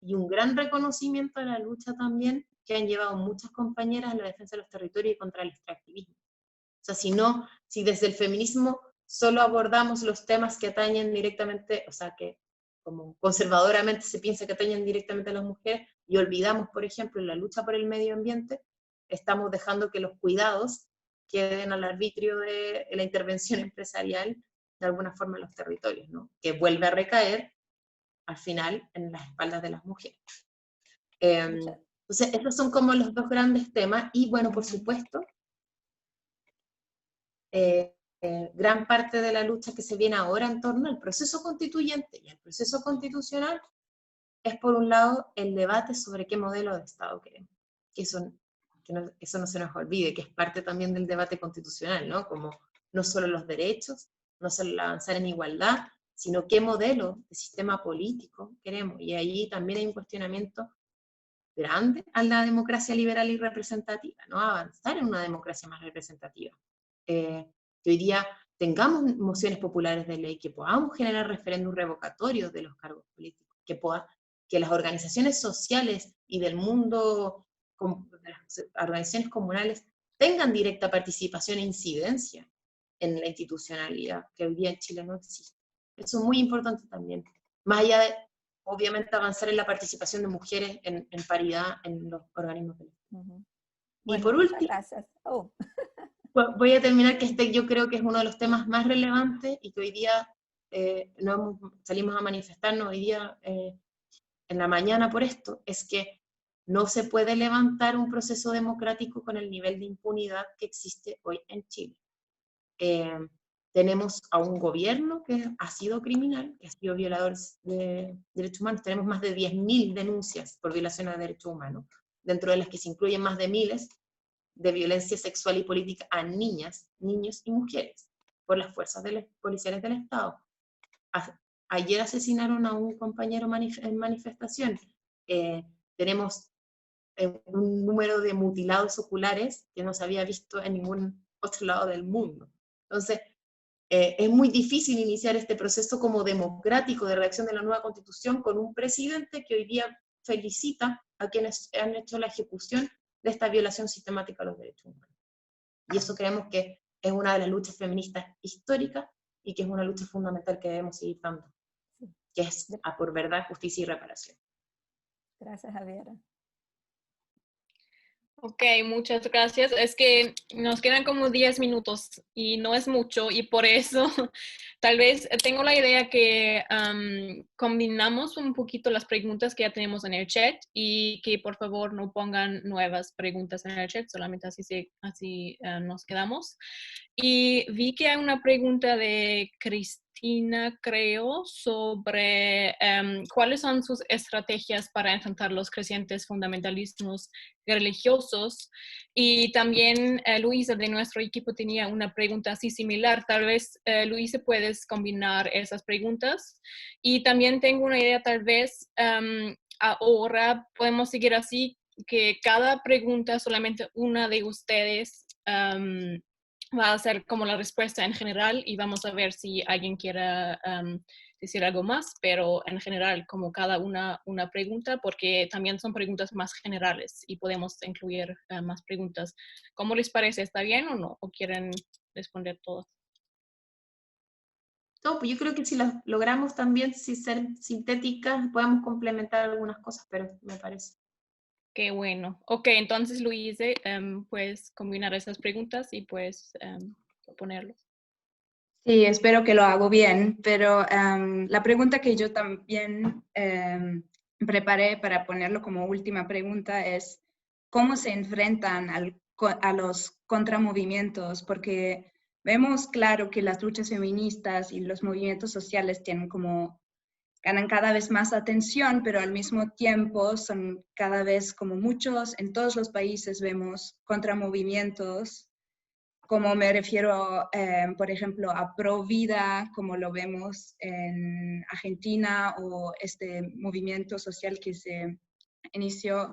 Y un gran reconocimiento a la lucha también que han llevado muchas compañeras en la defensa de los territorios y contra el extractivismo. O sea, si desde el feminismo solo abordamos los temas que atañen directamente, o sea, que como conservadoramente se piensa que atañen directamente a las mujeres, y olvidamos, por ejemplo, en la lucha por el medio ambiente, estamos dejando que los cuidados queden al arbitrio de la intervención empresarial, de alguna forma, en los territorios, ¿no? Que vuelve a recaer, al final, en las espaldas de las mujeres. Entonces, esos son como los dos grandes temas, y bueno, por supuesto, gran parte de la lucha que se viene ahora en torno al proceso constituyente y al proceso constitucional es, por un lado, el debate sobre qué modelo de Estado queremos. Eso no se nos olvide, que es parte también del debate constitucional, ¿no? Como no solo los derechos, no solo el avanzar en igualdad, sino qué modelo de sistema político queremos. Y ahí también hay un cuestionamiento grande a la democracia liberal y representativa, ¿no? Avanzar en una democracia más representativa. Que hoy día tengamos mociones populares de ley, que podamos generar referéndums revocatorios de los cargos políticos, que las organizaciones sociales y del mundo, de las organizaciones comunales, tengan directa participación e incidencia en la institucionalidad, que hoy día en Chile no existe. Eso es muy importante también. Más allá de, obviamente, avanzar en la participación de mujeres en paridad en los organismos de ley. Y por último, voy a terminar, que yo creo que es uno de los temas más relevantes y que hoy día salimos a manifestarnos hoy día en la mañana por esto, es que no se puede levantar un proceso democrático con el nivel de impunidad que existe hoy en Chile. tenemos a un gobierno que ha sido criminal, que ha sido violador de derechos humanos. Tenemos más de 10.000 denuncias por violación de derechos humanos, dentro de las que se incluyen más de miles de violencia sexual y política a niñas, niños y mujeres por las fuerzas policiales del Estado. Ayer asesinaron a un compañero en manifestación. Tenemos un número de mutilados oculares que no se había visto en ningún otro lado del mundo. Entonces, es muy difícil iniciar este proceso como democrático de redacción de la nueva Constitución con un presidente que hoy día felicita a quienes han hecho la ejecución de esta violación sistemática a los derechos humanos. Y eso creemos que es una de las luchas feministas históricas y que es una lucha fundamental que debemos seguir dando, que es a por verdad, justicia y reparación. Gracias, Javiera. Ok, muchas gracias. Es que nos quedan como 10 minutos y no es mucho, y por eso tal vez tengo la idea que combinamos un poquito las preguntas que ya tenemos en el chat y que por favor no pongan nuevas preguntas en el chat, solamente así nos quedamos. Y vi que hay una pregunta de Cristina, creo, sobre cuáles son sus estrategias para enfrentar los crecientes fundamentalismos religiosos. Y también Luisa de nuestro equipo tenía una pregunta así similar. Tal vez, Luisa, puedes combinar esas preguntas. Y también tengo una idea, tal vez ahora podemos seguir así, que cada pregunta solamente una de ustedes va a ser como la respuesta en general, y vamos a ver si alguien quiera decir algo más, pero en general como cada una pregunta, porque también son preguntas más generales y podemos incluir más preguntas. ¿Cómo les parece? ¿Está bien o no? ¿O quieren responder todas? No, pues yo creo que si las logramos también, si ser sintéticas, podemos complementar algunas cosas, pero me parece. Qué bueno. Ok, entonces, Luise, puedes combinar esas preguntas y puedes ponerlos. Sí, espero que lo hago bien, pero la pregunta que yo también preparé para ponerlo como última pregunta es ¿cómo se enfrentan a los contramovimientos? Porque vemos claro que las luchas feministas y los movimientos sociales ganan cada vez más atención, pero al mismo tiempo son cada vez como muchos, en todos los países vemos contramovimientos, como me refiero, por ejemplo, a Pro Vida, como lo vemos en Argentina, o este movimiento social que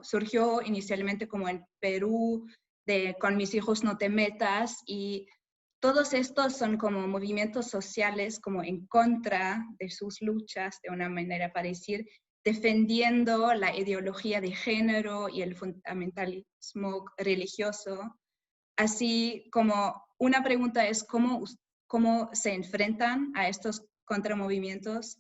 surgió inicialmente como en Perú, de Con mis hijos no te metas, y todos estos son como movimientos sociales como en contra de sus luchas, de una manera para decir, defendiendo la ideología de género y el fundamentalismo religioso. Así como una pregunta es cómo se enfrentan a estos contramovimientos,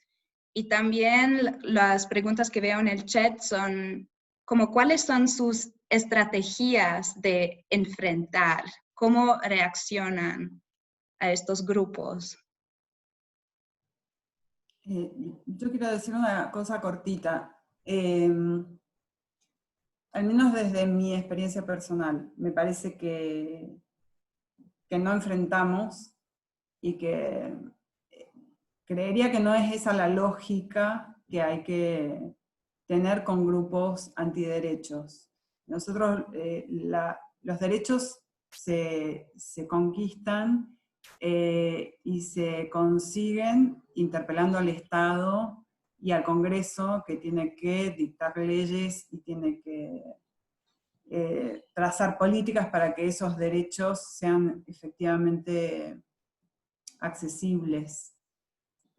y también las preguntas que veo en el chat son como cuáles son sus estrategias de enfrentar, cómo reaccionan a estos grupos. Yo quiero decir una cosa cortita. Al menos desde mi experiencia personal, me parece que no enfrentamos, y que creería que no es esa la lógica que hay que tener con grupos antiderechos. Nosotros, los derechos se conquistan y se consiguen interpelando al Estado y al Congreso, que tiene que dictar leyes y tiene que trazar políticas para que esos derechos sean efectivamente accesibles.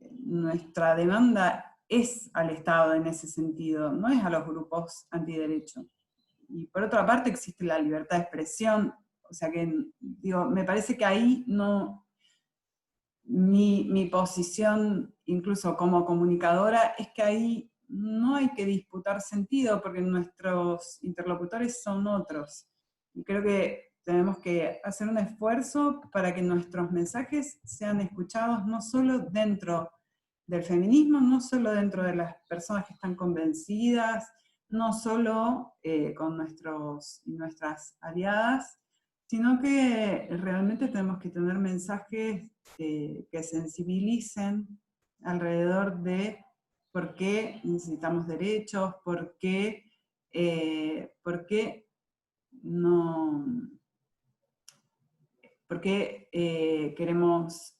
Nuestra demanda es al Estado en ese sentido, no es a los grupos antiderechos. Y por otra parte existe la libertad de expresión, o sea que, digo, me parece que ahí no... Mi posición, incluso como comunicadora, es que ahí no hay que disputar sentido, porque nuestros interlocutores son otros. Y creo que tenemos que hacer un esfuerzo para que nuestros mensajes sean escuchados no solo dentro del feminismo, no solo dentro de las personas que están convencidas, no solo con nuestras aliadas, sino que realmente tenemos que tener mensajes que sensibilicen alrededor de por qué necesitamos derechos, por qué no, por qué queremos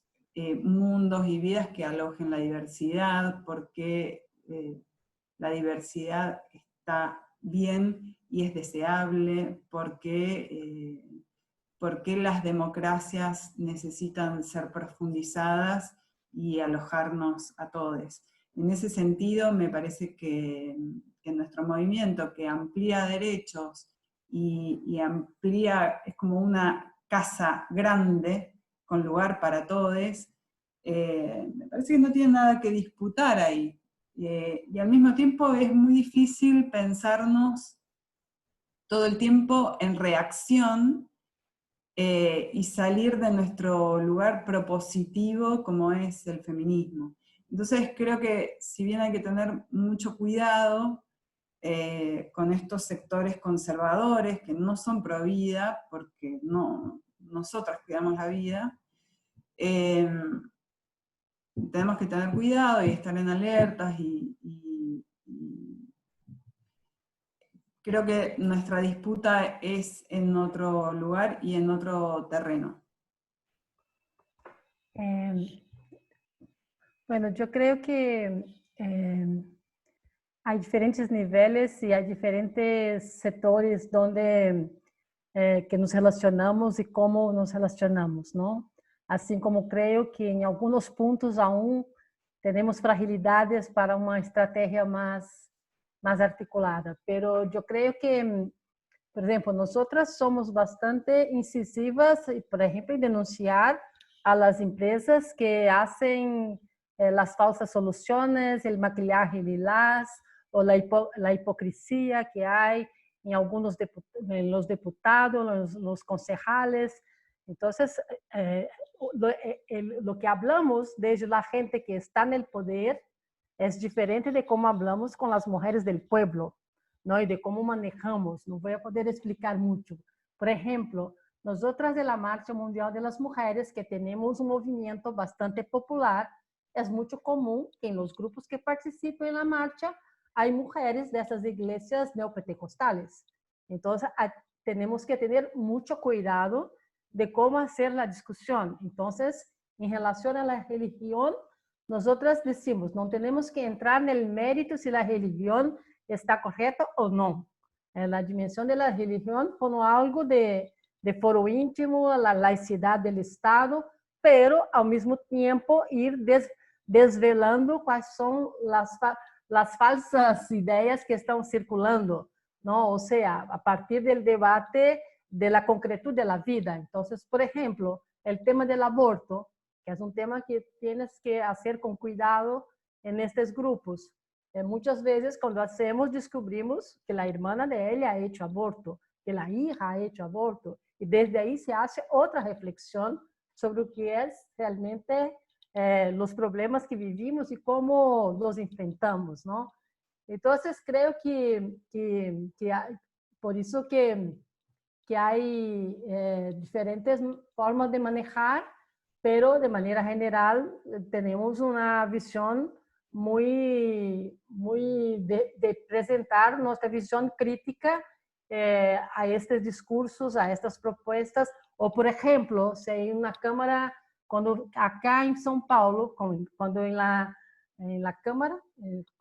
mundos y vidas que alojen la diversidad, por qué la diversidad está bien y es deseable, por qué las democracias necesitan ser profundizadas y alojarnos a todos. En ese sentido, me parece que nuestro movimiento, que amplía derechos y amplía, es como una casa grande, con lugar para todos, me parece que no tiene nada que disputar ahí. Y al mismo tiempo es muy difícil pensarnos todo el tiempo en reacción y salir de nuestro lugar propositivo como es el feminismo. Entonces creo que si bien hay que tener mucho cuidado con estos sectores conservadores que no son pro vida, porque nosotras cuidamos la vida, tenemos que tener cuidado y estar en alertas y creo que nuestra disputa es en otro lugar y en otro terreno. Bueno, yo creo que hay diferentes niveles y hay diferentes sectores donde que nos relacionamos y cómo nos relacionamos, ¿no? Así como creo que en algunos puntos aún tenemos fragilidades para una estrategia más articulada, pero yo creo que, por ejemplo, nosotras somos bastante incisivas, por ejemplo, en denunciar a las empresas que hacen las falsas soluciones, el maquillaje lilás o la hipocresía que hay en algunos los diputados, los concejales. Entonces, lo que hablamos desde la gente que está en el poder es diferente de cómo hablamos con las mujeres del pueblo, ¿no? Y de cómo manejamos. No voy a poder explicar mucho. Por ejemplo, nosotras de la Marcha Mundial de las Mujeres, que tenemos un movimiento bastante popular, es mucho común que en los grupos que participan en la marcha hay mujeres de esas iglesias neopentecostales. Entonces, tenemos que tener mucho cuidado de cómo hacer la discusión. Entonces, en relación a la religión, nosotras decimos, no tenemos que entrar en el mérito si la religión está correcta o no. En la dimensión de la religión como algo de foro íntimo, la laicidad del Estado, pero al mismo tiempo ir desvelando cuáles son las falsas ideas que están circulando, ¿no? O sea, a partir del debate de la concretud de la vida. Entonces, por ejemplo, el tema del aborto, que es un tema que tienes que hacer con cuidado en estos grupos. Muchas veces cuando hacemos descubrimos que la hermana de ella ha hecho aborto, que la hija ha hecho aborto, y desde ahí se hace otra reflexión sobre lo que es realmente los problemas que vivimos y cómo los enfrentamos, ¿no? Entonces creo que hay, por eso que hay diferentes formas de manejar, pero de manera general tenemos una visión muy de presentar nuestra visión crítica a estos discursos, a estas propuestas, o por ejemplo, si hay una cámara, cuando acá en São Paulo, cuando en la Cámara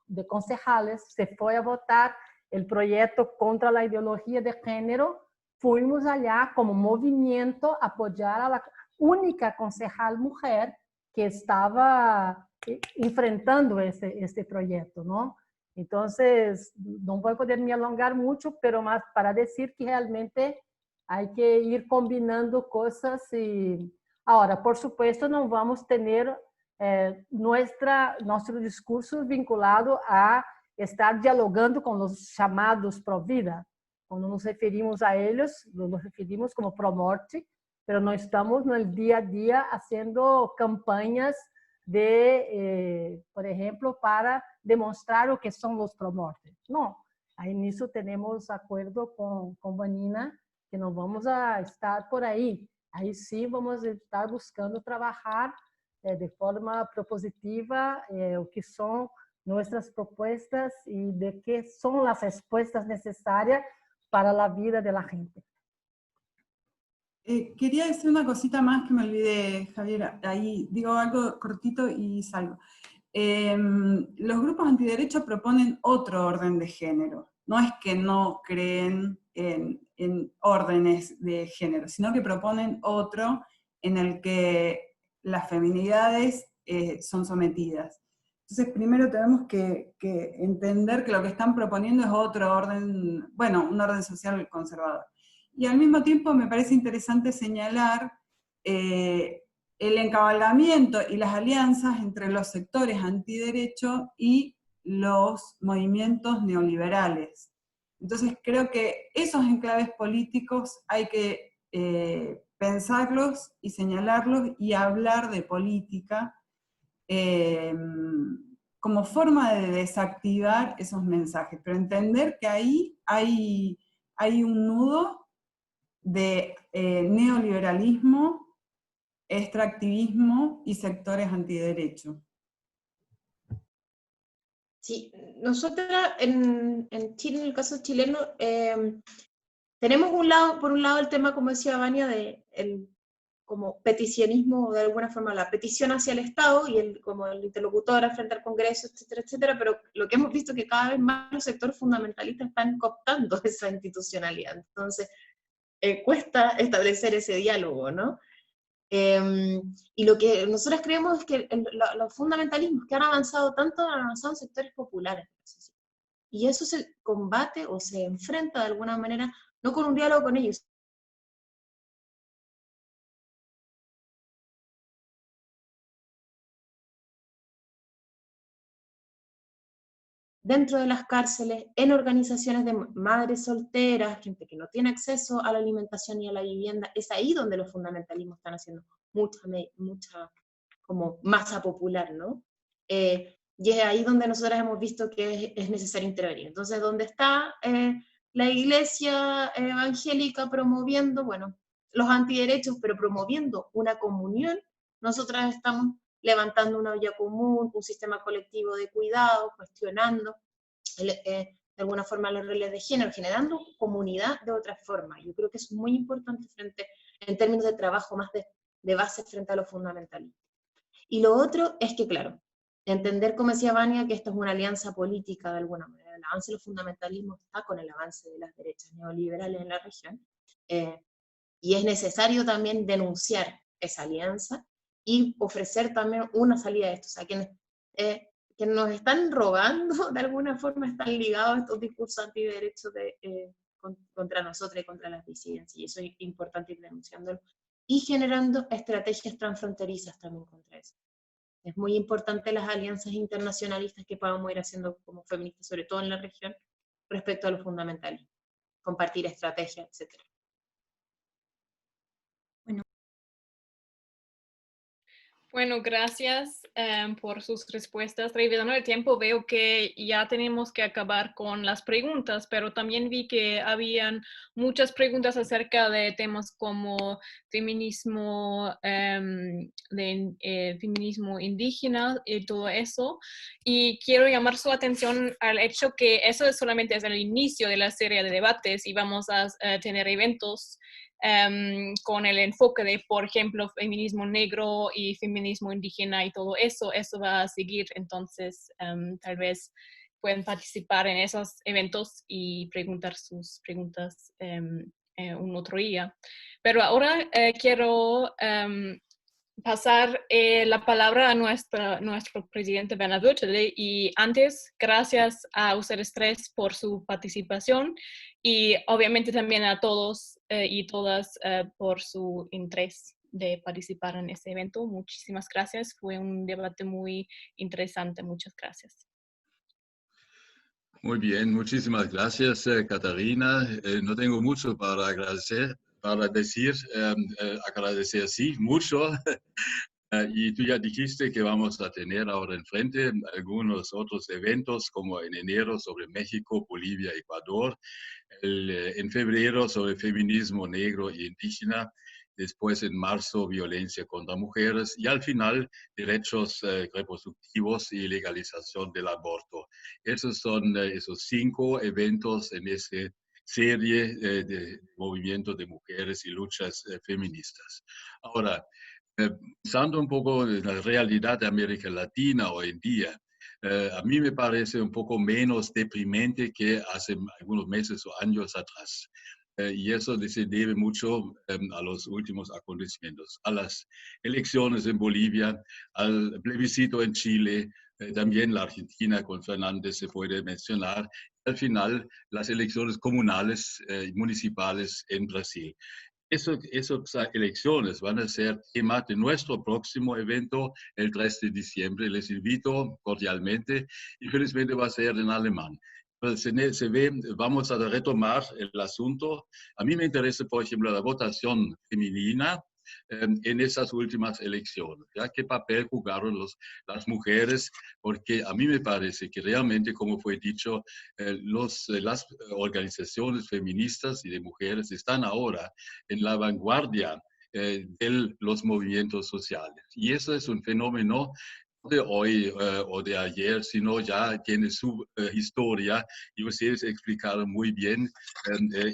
de Concejales se fue a votar el proyecto contra la ideología de género, fuimos allá como movimiento a apoyar a la única concejal mujer que estaba enfrentando este proyecto, ¿no? Entonces, no voy a poder me alongar mucho, pero más para decir que realmente hay que ir combinando cosas y ahora, por supuesto, no vamos a tener nuestro discurso vinculado a estar dialogando con los llamados pro vida. Cuando nos referimos a ellos, nos referimos como pro morte, pero no estamos en el día a día haciendo campañas de, por ejemplo, para demostrar lo que son los pro morte. No, ahí en eso tenemos acuerdo con Vanina que no vamos a estar por ahí. Ahí sí vamos a estar buscando trabajar de forma propositiva o que son nuestras propuestas y de qué son las respuestas necesarias para la vida de la gente. Quería decir una cosita más que me olvidé, Javier, ahí digo algo cortito y salgo. Los grupos antiderechos proponen otro orden de género. No es que no creen en órdenes de género, sino que proponen otro en el que las feminidades son sometidas. Entonces, primero tenemos que entender que lo que están proponiendo es otro orden, bueno, un orden social conservador. Y al mismo tiempo me parece interesante señalar el encabalgamiento y las alianzas entre los sectores antiderecho y los movimientos neoliberales. Entonces creo que esos enclaves políticos hay que pensarlos y señalarlos y hablar de política como forma de desactivar esos mensajes, pero entender que ahí hay un nudo de neoliberalismo, extractivismo y sectores antiderecho. Sí, nosotras en Chile, en el caso chileno, tenemos por un lado el tema, como decía Vania, de como peticionismo, de alguna forma la petición hacia el Estado y como el interlocutor frente al Congreso, etcétera, etcétera, pero lo que hemos visto es que cada vez más los sectores fundamentalistas están cooptando esa institucionalidad. Entonces, cuesta establecer ese diálogo, ¿no? Y lo que nosotros creemos es que los fundamentalismos que han avanzado tanto han avanzado en sectores populares. Y eso se combate o se enfrenta de alguna manera, no con un diálogo con ellos, dentro de las cárceles, en organizaciones de madres solteras, gente que no tiene acceso a la alimentación y a la vivienda. Es ahí donde los fundamentalismos están haciendo mucha como masa popular, ¿no? Y es ahí donde nosotros hemos visto que es necesario intervenir. Entonces, donde está la iglesia evangélica promoviendo, bueno, los antiderechos, pero promoviendo una comunión, nosotras estamos levantando una olla común, un sistema colectivo de cuidado, cuestionando de alguna forma los roles de género, generando comunidad de otra forma. Yo creo que es muy importante en términos de trabajo más de base frente a lo fundamental. Y lo otro es que, claro, entender, como decía Vania, que esto es una alianza política de alguna manera. El avance de los fundamentalismos está con el avance de las derechas neoliberales en la región, y es necesario también denunciar esa alianza y ofrecer también una salida de esto. O sea, quienes nos están robando, de alguna forma están ligados a estos discursos antiderechos contra nosotros y contra las disidencias, y eso es importante ir denunciándolo, y generando estrategias transfronterizas también contra eso. Es muy importante las alianzas internacionalistas que podamos ir haciendo como feministas, sobre todo en la región, respecto a los fundamentalismos, compartir estrategias, etc. Bueno, gracias por sus respuestas. Revisando el tiempo, veo que ya tenemos que acabar con las preguntas, pero también vi que habían muchas preguntas acerca de temas como feminismo, feminismo indígena y todo eso. Y quiero llamar su atención al hecho que eso solamente es el inicio de la serie de debates y vamos a tener eventos con el enfoque de, por ejemplo, feminismo negro y feminismo indígena y todo eso va a seguir. Entonces, tal vez pueden participar en esos eventos y preguntar sus preguntas un otro día. Pero ahora quiero pasar la palabra a nuestro presidente Benavides, y antes, gracias a ustedes tres por su participación y obviamente también a todos y todas por su interés de participar en este evento. Muchísimas gracias, fue un debate muy interesante. Muchas gracias. Muy bien, muchísimas gracias, Catarina. No tengo mucho para agradecer, agradecer sí, mucho. Y tú ya dijiste que vamos a tener ahora enfrente algunos otros eventos, como en enero sobre México, Bolivia, Ecuador, en febrero sobre feminismo negro e indígena, después en marzo violencia contra mujeres y al final derechos reproductivos y legalización del aborto. Esos son esos 5 eventos en esta serie de movimientos de mujeres y luchas feministas. Ahora, pensando un poco en la realidad de América Latina hoy en día, a mí me parece un poco menos deprimente que hace algunos meses o años atrás. Y eso se debe mucho a los últimos acontecimientos, a las elecciones en Bolivia, al plebiscito en Chile, también la Argentina con Fernández se puede mencionar, al final las elecciones comunales y municipales en Brasil. Esas elecciones van a ser tema de nuestro próximo evento el 3 de diciembre. Les invito cordialmente y felizmente va a ser en alemán. Se ve, vamos a retomar el asunto. A mí me interesa, por ejemplo, la votación femenina en esas últimas elecciones. ¿Ya? ¿Qué papel jugaron las mujeres? Porque a mí me parece que realmente, como fue dicho, las organizaciones feministas y de mujeres están ahora en la vanguardia de los movimientos sociales. Y eso es un fenómeno de hoy o de ayer, sino ya tiene su historia y ustedes explicaron muy bien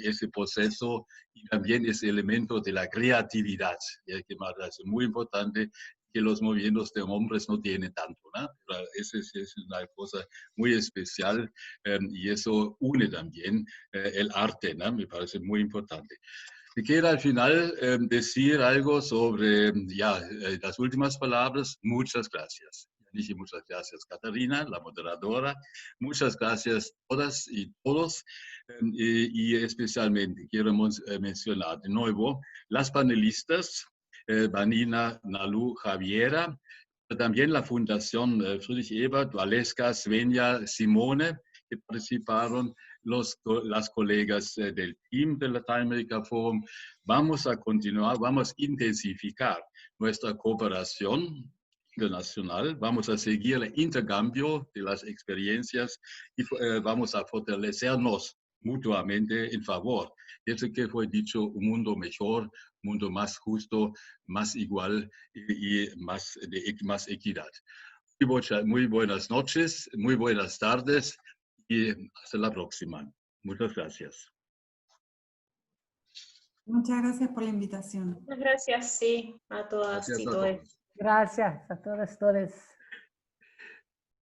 ese proceso y también ese elemento de la creatividad, que me parece muy importante que los movimientos de hombres no tienen tanto, ¿no? Esa es una cosa muy especial y eso une también el arte, ¿no? Me parece muy importante. Me queda al final decir algo sobre las últimas palabras. Muchas gracias. Dije muchas gracias, Catarina, la moderadora. Muchas gracias todas y todos. Y especialmente quiero mencionar de nuevo las panelistas, Vanina, Nalu, Javiera, también la Fundación Friedrich Ebert, Valeska, Svenja, Simone, que participaron, las colegas del team del Latinoamérica Forum. Vamos a continuar, vamos a intensificar nuestra cooperación internacional, vamos a seguir el intercambio de las experiencias y vamos a fortalecernos mutuamente en favor de eso que fue dicho, un mundo mejor, un mundo más justo, más igual y más equidad. Muy buenas noches, muy buenas tardes y hasta la próxima. Muchas gracias. Muchas gracias por la invitación. Muchas gracias, sí, a todas Gracias y a todos. todos. Gracias a todas, todos.